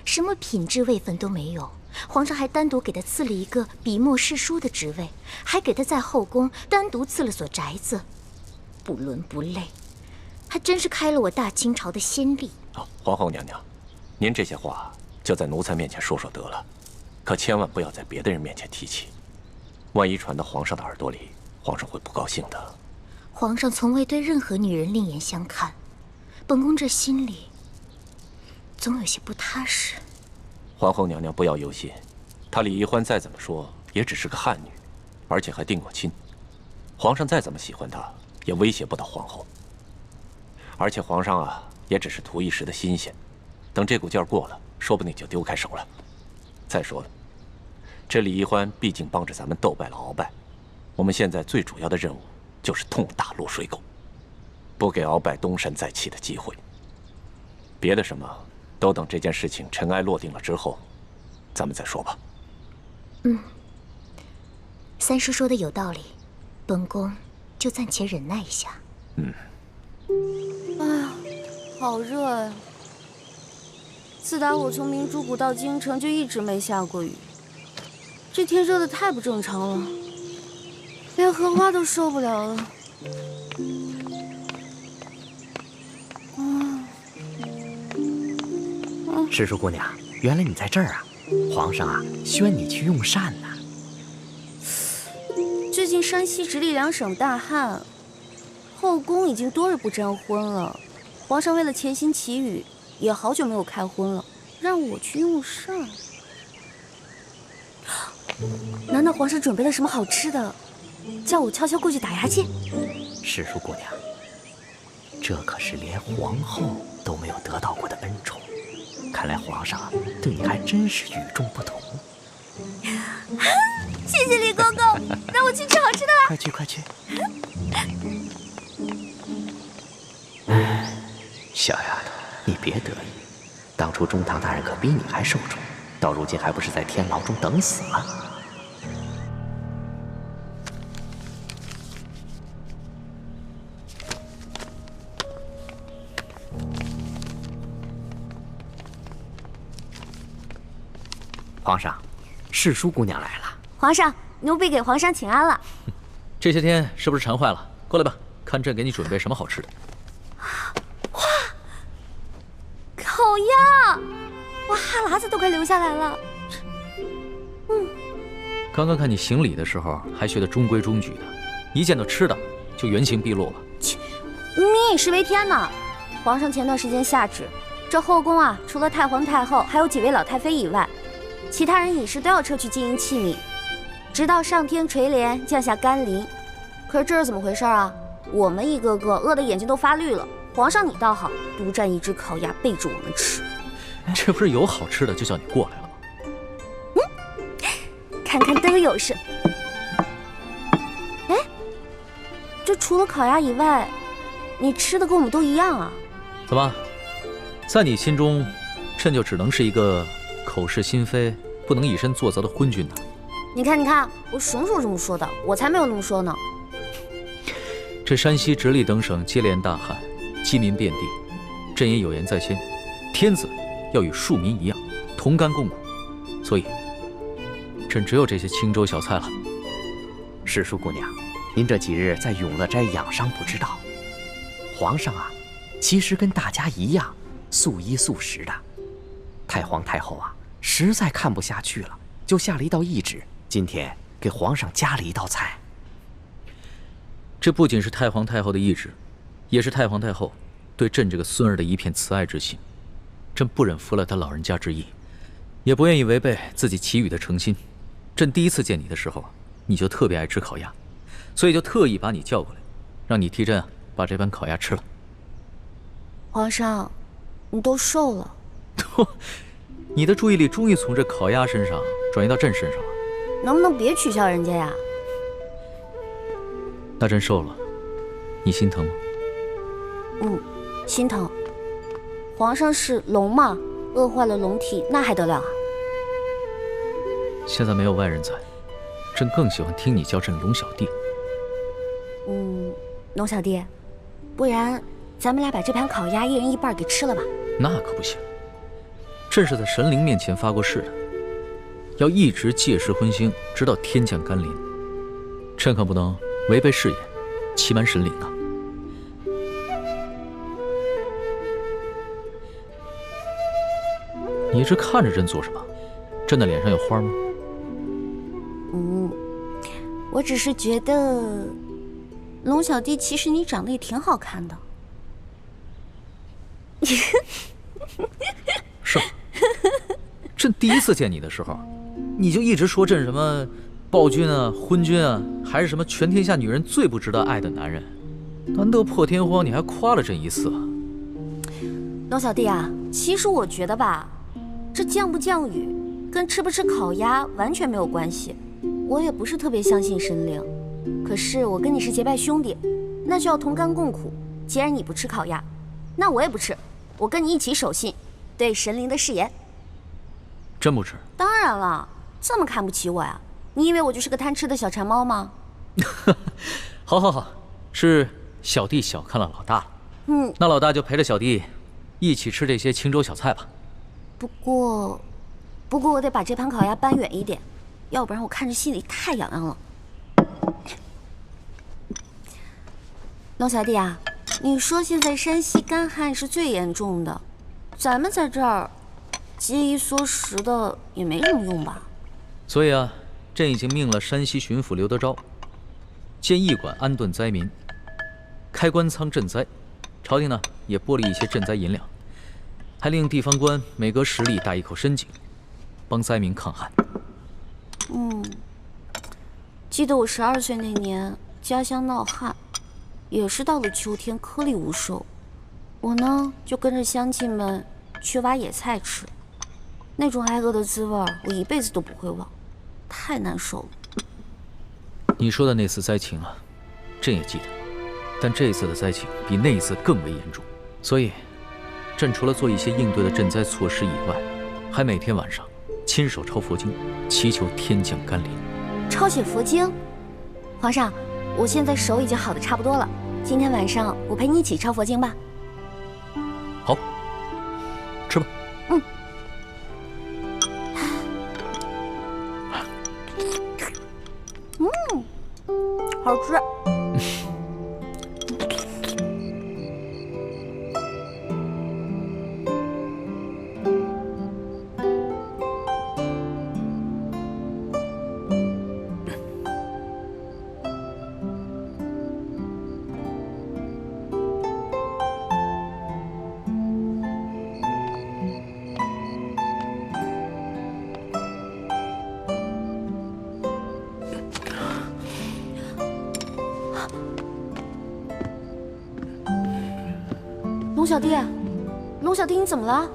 什么品质位分都没有，皇上还单独给他赐了一个笔墨侍书的职位，还给他在后宫单独赐了所宅子，不伦不类，还真是开了我大清朝的先例。皇后娘娘，您这些话就在奴才面前说说得了，可千万不要在别的人面前提起，万一传到皇上的耳朵里，皇上会不高兴的。皇上从未对任何女人另眼相看，本宫这心里总有些不踏实。皇后娘娘不要忧心，她李易欢再怎么说也只是个汉女，而且还定过亲，皇上再怎么喜欢她，也威胁不到皇后。而且皇上啊，也只是图一时的新鲜，等这股劲儿过了，说不定就丢开手了。再说了，这李易欢毕竟帮着咱们斗败了鳌拜，我们现在最主要的任务就是痛打落水狗，不给鳌拜东山再起的机会。别的什么都等这件事情尘埃落定了之后，咱们再说吧。三叔说的有道理，本宫就暂且忍耐一下。哎呀，好热呀！自打我从明珠谷到京城，就一直没下过雨。这天热得太不正常了，连荷花都受不了了。师叔姑娘，原来你在这儿啊！皇上啊，宣你去用膳呢。最近山西直隶2省大旱，后宫已经多日不沾婚了。皇上为了潜心祈雨，也好久没有开荤了，让我去用膳。难道皇上准备了什么好吃的，叫我悄悄过去打牙祭？师叔姑娘，这可是连皇后都没有得到过的恩宠。看来皇上对你还真是与众不同。谢谢李公公，让我去吃好吃的了。快去快去！小丫头，你别得意，当初中堂大人可比你还受宠，到如今还不是在天牢中等死吗？皇上，侍书姑娘来了。皇上，奴婢给皇上请安了。这些天是不是馋坏了？过来吧，看朕给你准备什么好吃的。哇，烤鸭！我哈喇子都快流下来了。刚刚看你行礼的时候还学得中规中矩的，一见到吃的就原形毕露了。切，民以食为天呢。皇上前段时间下旨，这后宫啊，除了太皇太后还有几位老太妃以外，其他人饮食都要撤去金银器皿，直到上天垂帘降下甘霖。可是这是怎么回事啊？我们一个个饿得眼睛都发绿了，皇上你倒好，独占一只烤鸭备着我们吃。这不是有好吃的就叫你过来了吗？看看都有事。哎，这除了烤鸭以外，你吃的跟我们都一样啊？怎么，在你心中，朕就只能是一个口是心非、不能以身作则的昏君呢？你看，你看，我什么时候这么说的？我才没有那么说呢。这山西直隶等省接连大旱，饥民遍地，朕也有言在先，天子要与庶民一样，同甘共苦，所以朕只有这些清粥小菜了。史淑姑娘，您这几日在永乐斋养伤不知道，皇上啊，其实跟大家一样，素衣素食的。太皇太后啊，实在看不下去了，就下了一道懿旨，今天给皇上加了一道菜。这不仅是太皇太后的懿旨，也是太皇太后对朕这个孙儿的一片慈爱之心。朕不忍负了他老人家之意，也不愿意违背自己祈雨的诚心。朕第一次见你的时候，你就特别爱吃烤鸭，所以就特意把你叫过来，让你替朕把这盘烤鸭吃了。皇上，你都瘦了。你的注意力终于从这烤鸭身上转移到朕身上了，能不能别取笑人家呀？那朕瘦了，你心疼吗？心疼。皇上是龙嘛，饿坏了龙体，那还得了啊？现在没有外人在，朕更喜欢听你叫朕龙小弟。龙小弟，不然咱们俩把这盘烤鸭一人一半给吃了吧？那可不行，朕是在神灵面前发过誓的，要一直戒食荤腥，直到天降甘霖。朕可不能违背誓言，欺瞒神灵啊！你一直看着朕做什么？朕的脸上有花吗？我只是觉得，龙小弟，其实你长得也挺好看的。是吗？朕第一次见你的时候，你就一直说朕什么暴君啊、昏君啊，还是什么全天下女人最不值得爱的男人。难得破天荒你还夸了朕一次啊！龙小弟啊，其实我觉得吧，这降不降雨跟吃不吃烤鸭完全没有关系。我也不是特别相信神灵，可是我跟你是结拜兄弟，那就要同甘共苦。既然你不吃烤鸭，那我也不吃，我跟你一起守信，对神灵的誓言。真不吃？当然了，这么看不起我呀？你以为我就是个贪吃的小馋猫吗？好好好，是小弟小看了老大了。那老大就陪着小弟一起吃这些清粥小菜吧。不过我得把这盘烤鸭搬远一点，要不然我看着心里太痒痒了。龙小弟啊，你说现在山西干旱是最严重的，咱们在这儿节衣缩食的也没什么用吧？所以啊，朕已经命了山西巡抚刘德昭建驿馆安顿灾民，开官仓赈灾。朝廷呢也拨了一些赈灾银两，还令地方官每隔10里打一口深井，帮灾民抗旱。记得我12岁那年，家乡闹旱，也是到了秋天颗粒无收。我呢就跟着乡亲们去挖野菜吃，那种挨饿的滋味我一辈子都不会忘，太难受了。你说的那次灾情啊，朕也记得，但这次的灾情比那次更为严重，所以朕除了做一些应对的赈灾措施以外，还每天晚上亲手抄佛经，祈求天降甘霖。抄写佛经？皇上，我现在手已经好的差不多了，今天晚上我陪你一起抄佛经吧。好，吃吧。好吃。龙小弟，你怎么了？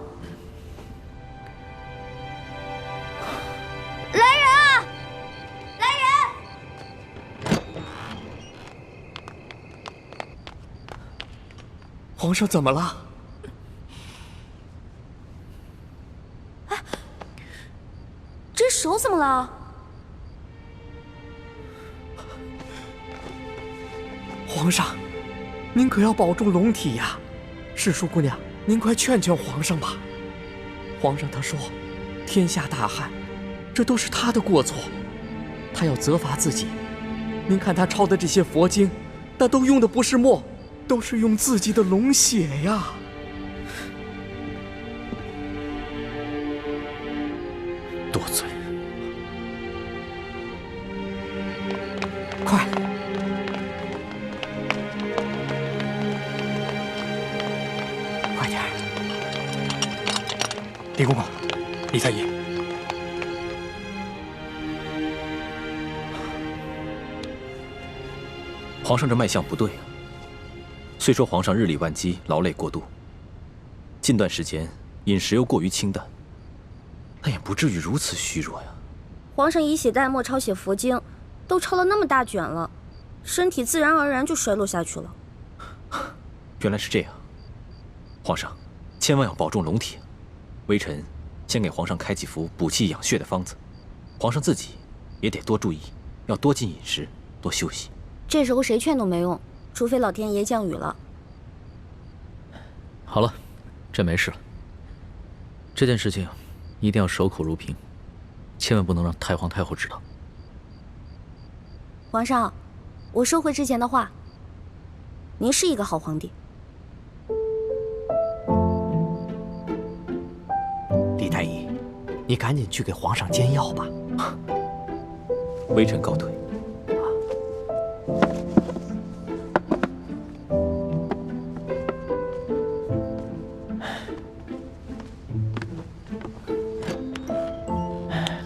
来人啊！来人！皇上怎么了？这手怎么了？皇上，您可要保重龙体呀！世淑姑娘，您快劝劝皇上吧。皇上他说，天下大旱，这都是他的过错，他要责罚自己。您看他抄的这些佛经，那都用的不是墨，都是用自己的龙血呀。多嘴。快！快点！李公公，李太医。皇上这脉象不对啊。虽说皇上日理万机，劳累过度，近段时间饮食又过于清淡，但也不至于如此虚弱呀。皇上以血代墨抄写佛经，都抄了那么大卷了，身体自然而然就衰落下去了。原来是这样。皇上，千万要保重龙体。微臣先给皇上开几副补气养血的方子，皇上自己也得多注意，要多进饮食，多休息。这时候谁劝都没用，除非老天爷降雨了。好了，朕没事了。这件事情一定要守口如瓶，千万不能让太皇太后知道。皇上，我收回之前的话，您是一个好皇帝。李太医，你赶紧去给皇上煎药吧。微臣告退。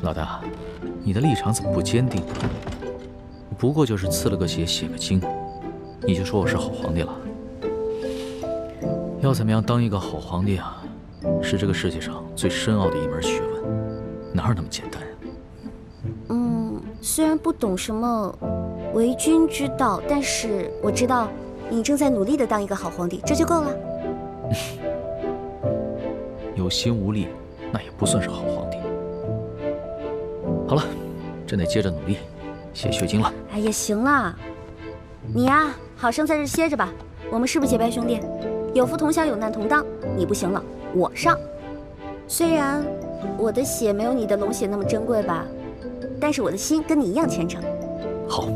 老大，你的立场怎么不坚定呢？不过就是刺了个血，写个经，你就说我是好皇帝了？要怎么样当一个好皇帝啊？是这个世界上最深奥的一门学问，哪有那么简单呀？虽然不懂什么为君之道，但是我知道你正在努力的当一个好皇帝，这就够了。有心无力，那也不算是好皇帝。好了，朕得接着努力，写血经了。哎呀，行了，你呀，好生在这歇着吧。我们是不是结拜兄弟？有福同享，有难同当。你不行了，我上。虽然我的血没有你的龙血那么珍贵吧，但是我的心跟你一样虔诚。好，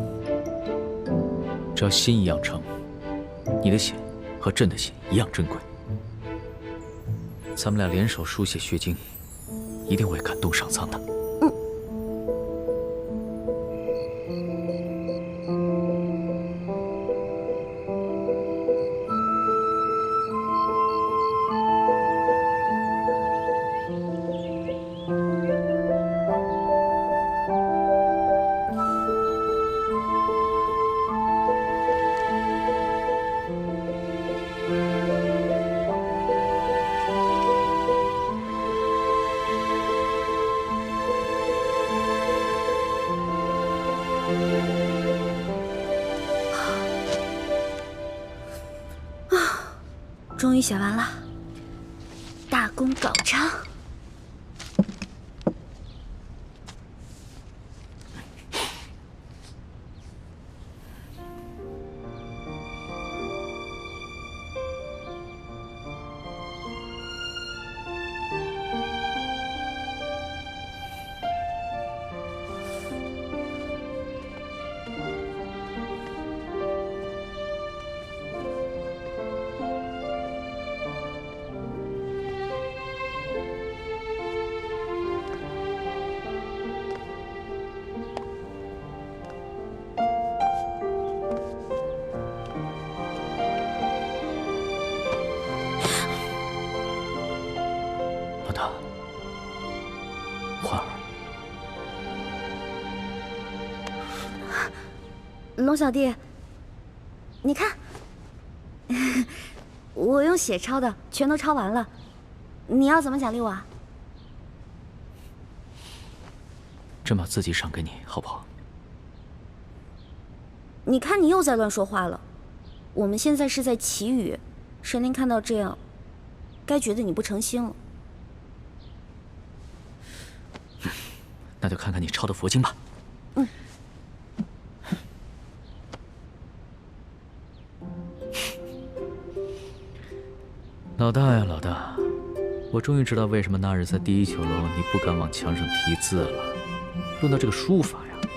只要心一样诚，你的血和朕的血一样珍贵。咱们俩联手书写血经，一定会感动上苍的。终于写完了，大功告成。老大，焕儿，龙小弟，你看，我用血抄的，全都抄完了。你要怎么奖励我啊？朕把自己赏给你，好不好？你看你又在乱说话了。我们现在是在祈雨，神灵看到这样，该觉得你不诚心了。那就看看你抄的佛经吧。老大呀，老大，我终于知道为什么那日在第一酒楼你不敢往墙上题字了。论到这个书法呀，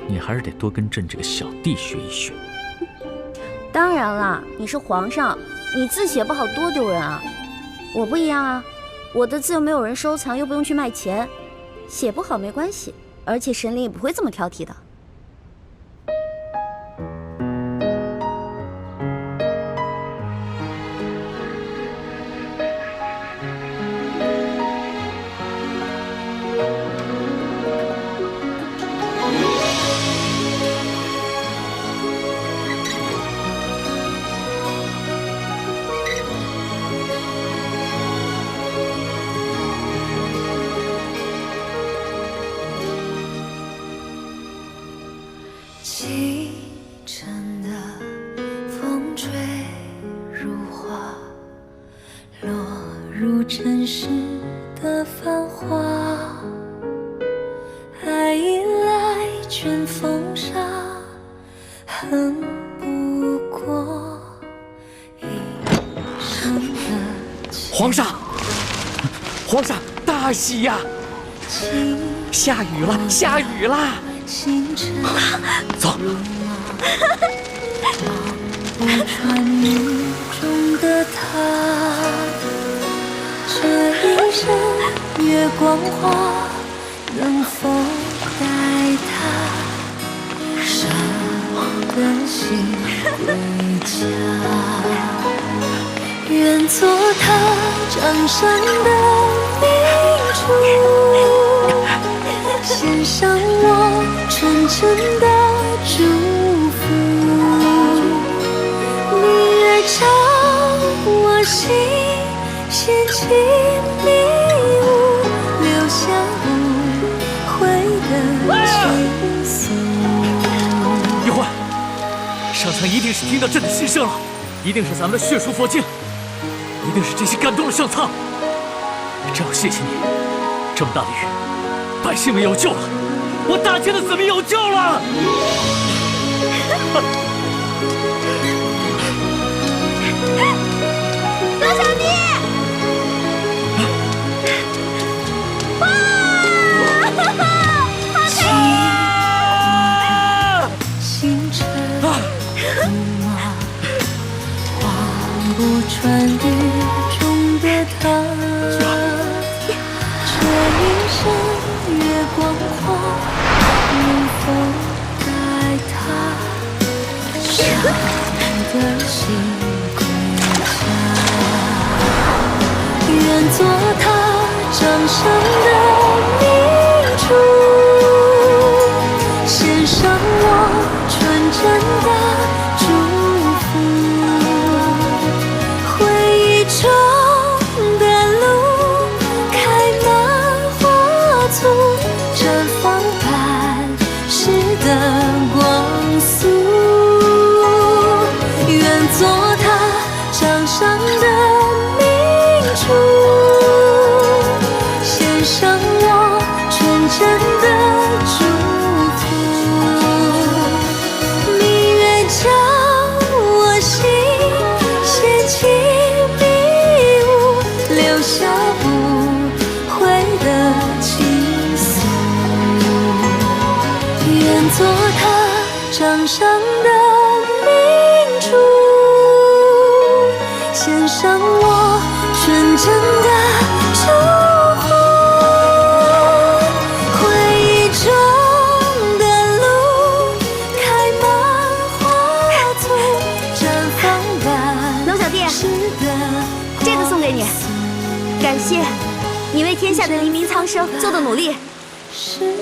你还是得多跟朕这个小弟学一学。当然啦，你是皇上，你字写不好多丢人啊！我不一样啊，我的字又没有人收藏，又不用去卖钱，写不好没关系，而且神灵也不会这么挑剔的。清晨的风吹入花，落入尘世的繁华。爱已来，卷风沙，恨不过一生的皇上，皇上，大喜呀！下雨了，下雨了！走。穿雨中的他，这一生月光花，能否带他舍得心归家？愿做他掌上的明珠，献上我纯真的祝福。明月照我心，掀起迷雾，留下无悔的情愫。一会儿，上苍一定是听到朕的心声了，一定是咱们的血书佛经，一定是这些感动了上苍。朕要谢谢你，这么大的雨，百姓们有救了，我大清的子民有救了。老小弟，哇，好开心！星辰如马，望不穿雨中的他。这一生月光花，能否带他伤的心归家？愿做他掌上的明珠，献上我纯真的祝福。回忆中的路，开满花簇，绽放半世的光速。愿做他掌上的明珠，献上我纯真的祝福。明月照我心，掀起迷雾，留下无悔的情愫。愿做他掌上的明珠，献上我纯真的祝福。回忆中的路，开满花簇，绽放半龙小弟，这个送给你，感谢你为天下的黎民苍生做的努力。是的。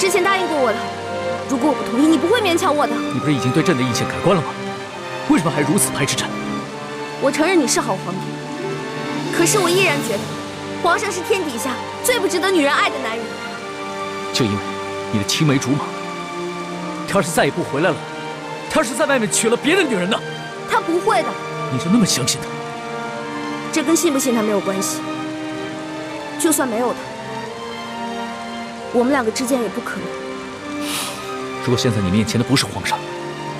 之前答应过我的，如果我不同意，你不会勉强我的。你不是已经对朕的意见改观了吗？为什么还如此排斥朕？我承认你是好皇帝，可是我依然觉得，皇上是天底下最不值得女人爱的男人。就因为你的青梅竹马，他要是再也不回来了，他要是在外面娶了别的女人呢？他不会的。你就那么相信他？这跟信不信他没有关系。就算没有他，我们两个之间也不可能。如果现在你面前的不是皇上，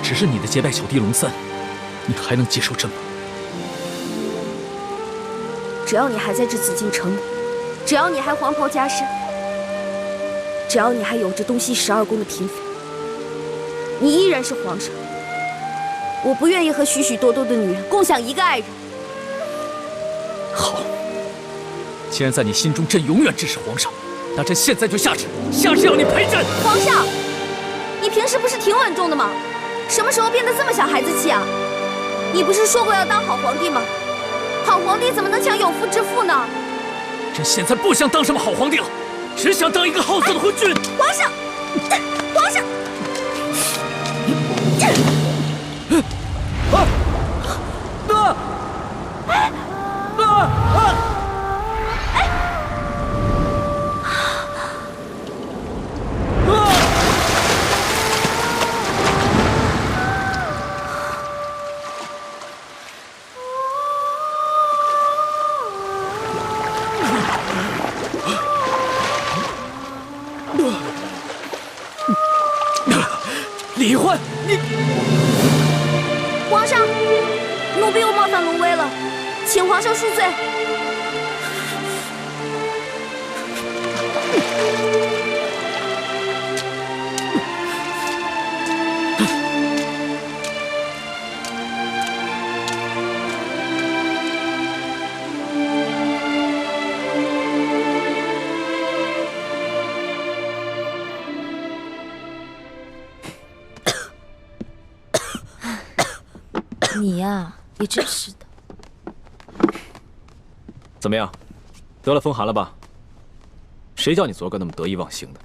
只是你的结拜小弟龙三，你还能接受朕吗？只要你还在这紫禁城里，只要你还黄袍加身，只要你还有着东西12宫的嫔妃，你依然是皇上。我不愿意和许许多多的女人共享一个爱人。好，既然在你心中朕永远支持皇上，那朕现在就下旨让你陪朕。皇上，你平时不是挺稳重的吗？什么时候变得这么小孩子气啊？你不是说过要当好皇帝吗？好皇帝怎么能抢有妇之夫呢？朕现在不想当什么好皇帝了，只想当一个好色的昏君。皇上，皇上！李焕，你！皇上，奴婢又冒犯龙威了，请皇上恕罪。你呀，也真是的。怎么样，得了风寒了吧？谁叫你昨个那么得意忘形的？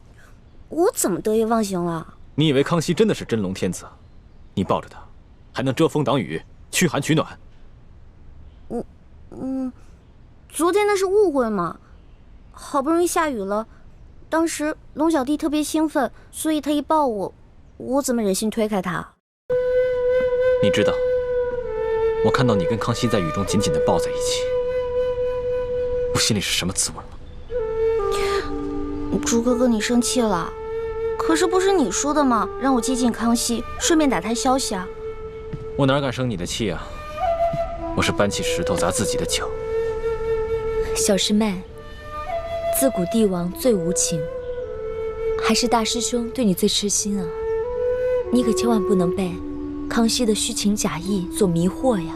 我怎么得意忘形了？你以为康熙真的是真龙天子？你抱着他，还能遮风挡雨、驱寒取暖？昨天那是误会嘛。好不容易下雨了，当时龙小弟特别兴奋，所以他一抱我，我怎么忍心推开他？你知道，我看到你跟康熙在雨中紧紧地抱在一起，我心里是什么滋味吗？朱哥哥，你生气了？可是不是你说的吗？让我接近康熙，顺便打探消息啊。我哪敢生你的气啊？我是搬起石头砸自己的脚。小师妹，自古帝王最无情，还是大师兄对你最痴心啊！你可千万不能被康熙的虚情假意所迷惑呀！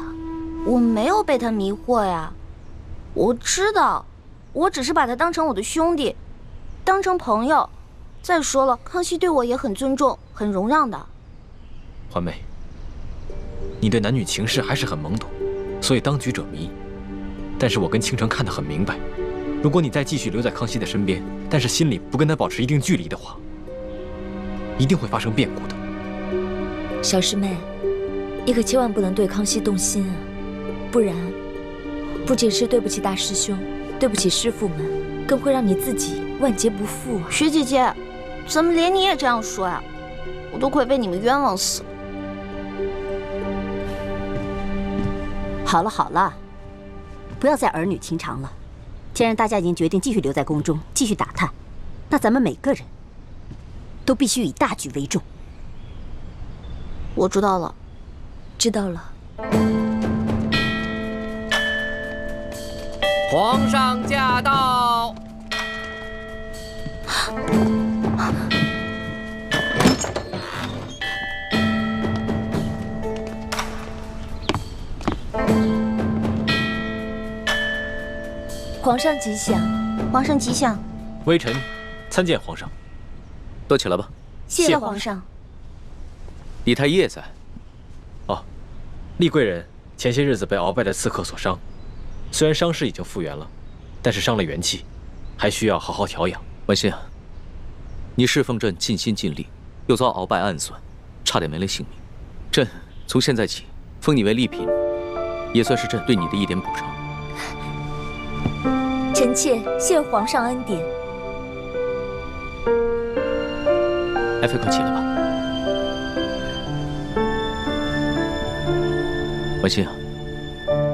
我没有被他迷惑呀，我知道，我只是把他当成我的兄弟，当成朋友。再说了，康熙对我也很尊重，很容让的。环梅，你对男女情事还是很懵懂，所以当局者迷。但是我跟倾城看得很明白，如果你再继续留在康熙的身边，但是心里不跟他保持一定距离的话，一定会发生变故的。小师妹，你可千万不能对康熙动心啊，不然不仅是对不起大师兄，对不起师父们，更会让你自己万劫不复啊！学姐姐，怎么连你也这样说呀？我都快被你们冤枉死了。好了好了，不要再儿女情长了。既然大家已经决定继续留在宫中继续打探，那咱们每个人都必须以大局为重。我知道了，知道了。皇上驾到！皇上吉祥！皇上吉祥！微臣参见皇上。都起来吧。谢谢皇上。李太医也在。哦，厉贵人前些日子被鳌拜的刺客所伤，虽然伤势已经复原了，但是伤了元气，还需要好好调养。文心啊，你侍奉朕尽心尽力，又遭鳌拜暗算，差点没了性命。朕从现在起封你为丽嫔，也算是朕对你的一点补偿。臣妾谢皇上恩典。爱妃，快起来吧。婉心啊，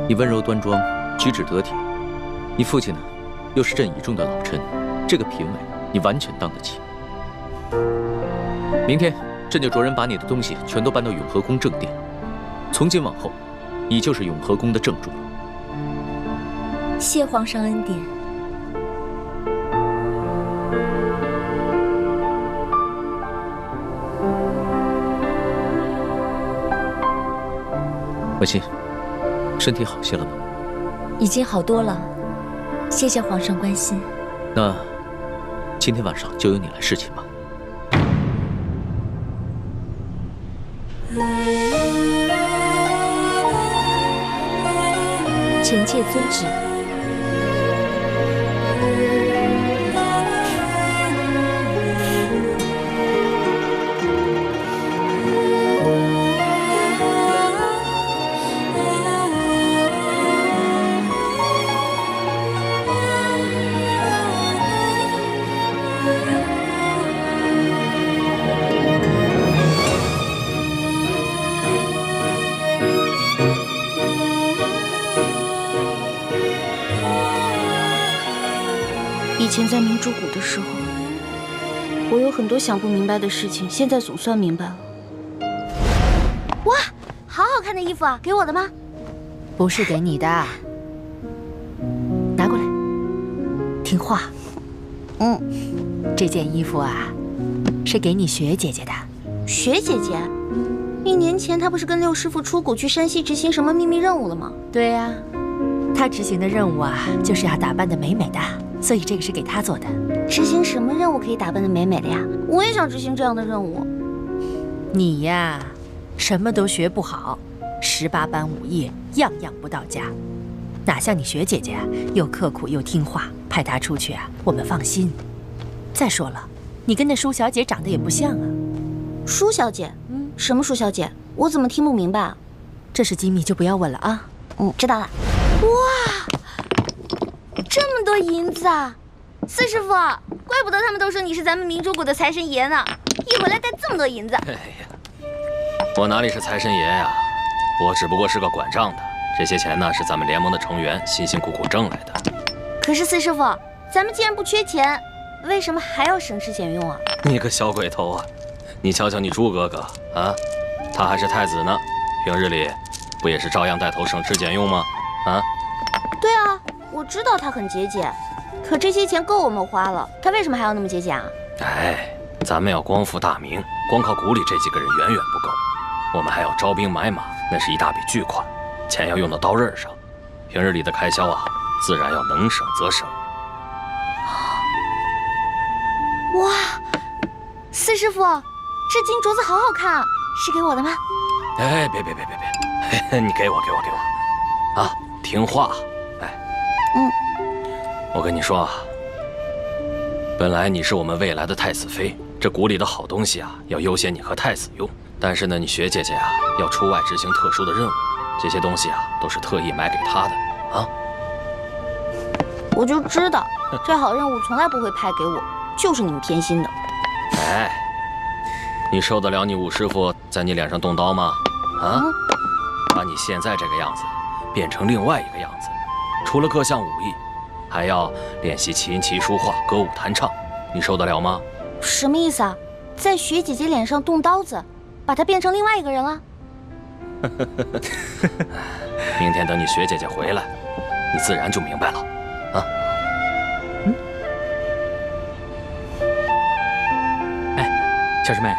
你温柔端庄，举止得体，你父亲呢，又是朕倚重的老臣，这个嫔位你完全当得起。明天朕就着人把你的东西全都搬到永和宫正殿，从今往后，你就是永和宫的正主了。谢皇上恩典。婉心，身体好些了吗？已经好多了，谢谢皇上关心。那今天晚上就由你来侍寝吧。臣妾遵旨。以前在明珠谷的时候，我有很多想不明白的事情，现在总算明白了。哇，好好看的衣服啊，给我的吗？不是给你的，拿过来，听话。这件衣服啊，是给你雪姐姐的。雪姐姐，1年前她不是跟六师傅出谷去山西执行什么秘密任务了吗？对呀，她执行的任务啊，就是要打扮得美美的。所以这个是给他做的。执行什么任务可以打扮得美美的呀？我也想执行这样的任务。你呀，什么都学不好，18般武艺样样不到家，哪像你学姐姐啊，又刻苦又听话，派她出去啊，我们放心。再说了，你跟那舒小姐长得也不像啊。舒小姐？什么舒小姐？我怎么听不明白啊？这是机密，就不要问了啊。知道了。哇！这么多银子啊！四师傅，怪不得他们都说你是咱们明珠谷的财神爷呢，一回来带这么多银子。哎呀，我哪里是财神爷呀？我只不过是个管账的。这些钱呢，是咱们联盟的成员辛辛苦苦挣来的。可是四师傅，咱们既然不缺钱，为什么还要省吃俭用啊？你个小鬼头啊！你瞧瞧你朱哥哥啊，他还是太子呢，平日里不也是照样带头省吃俭用吗？啊？对啊。我知道他很节俭，可这些钱够我们花了，他为什么还要那么节俭啊？哎，咱们要光复大明，光靠谷里这几个人远远不够，我们还要招兵买马，那是一大笔巨款，钱要用到刀刃上，平日里的开销啊，自然要能省则省。哇，四师傅，这金镯子好好看，是给我的吗？哎，别，你给我，啊，听话。我跟你说啊，本来你是我们未来的太子妃，这谷里的好东西啊，要优先你和太子用。但是呢，你学姐姐啊，要出外执行特殊的任务，这些东西啊，都是特意买给她的啊。我就知道，这好任务从来不会派给我，就是你们偏心的。哎，你受得了你五师傅在你脸上动刀吗？啊，把你现在这个样子变成另外一个样子，除了各项武艺，还要练习琴棋书画、歌舞弹唱，你受得了吗？什么意思啊？在雪姐姐脸上动刀子，把她变成另外一个人了？明天等你雪姐姐回来，你自然就明白了。啊？哎，小师妹，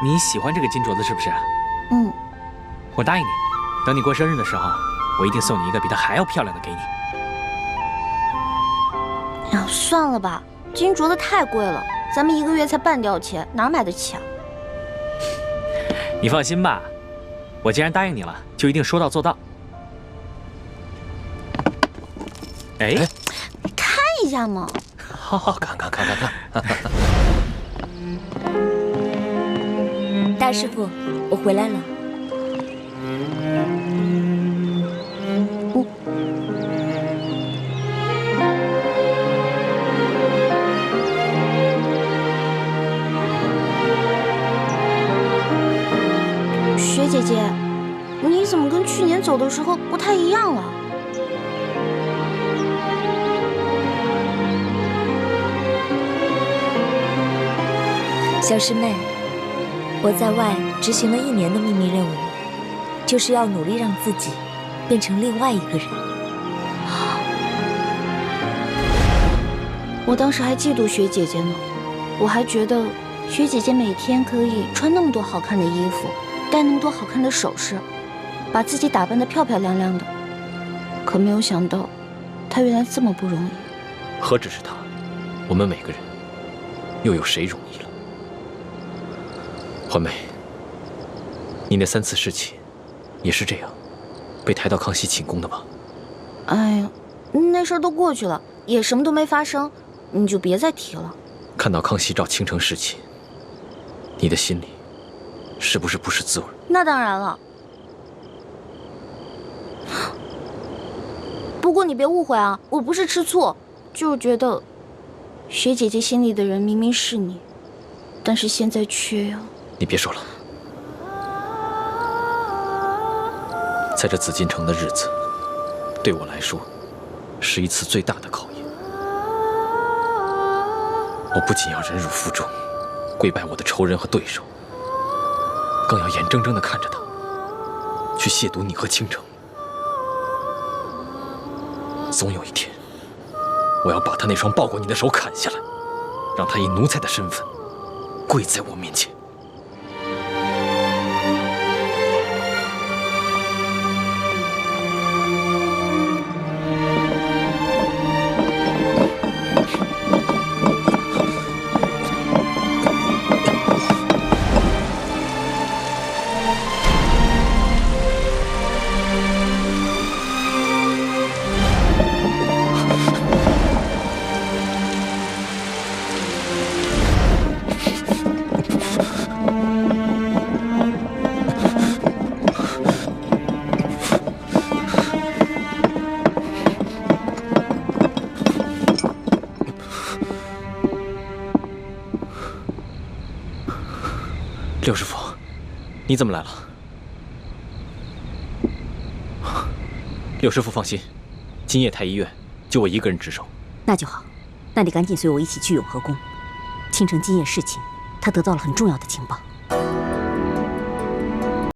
你喜欢这个金镯子是不是？我答应你，等你过生日的时候，我一定送你一个比它还要漂亮的给你。算了吧，金镯子太贵了，咱们1个月才半吊钱，哪买得起啊？你放心吧，我既然答应你了，就一定说到做到。哎，看一下嘛。好，看。大师傅，我回来了。雪姐姐，你怎么跟去年走的时候不太一样了？小师妹，我在外执行了1年的秘密任务，就是要努力让自己变成另外一个人。我当时还嫉妒雪姐姐呢，我还觉得雪姐姐每天可以穿那么多好看的衣服，戴那么多好看的首饰，把自己打扮得漂漂亮亮的。可没有想到，她原来这么不容易。何止是她，我们每个人，又有谁容易了？环梅，你那3次侍寝，也是这样，被抬到康熙寝宫的吧？哎呀，那事儿都过去了，也什么都没发生，你就别再提了。看到康熙照倾城侍寝，你的心里是不是滋味？那当然了。不过你别误会啊，我不是吃醋，就是觉得雪姐姐心里的人明明是你，但是现在却要……你别说了，在这紫禁城的日子，对我来说，是一次最大的考验。我不仅要忍辱负重，跪拜我的仇人和对手，更要眼睁睁地看着他去亵渎你和倾城。总有一天，我要把他那双抱过你的手砍下来，让他以奴才的身份跪在我面前。六师傅，你怎么来了？六师傅放心，今夜太医院就我一个人值守。那就好，那你赶紧随我一起去永和宫。倾城今夜侍寝，他得到了很重要的情报。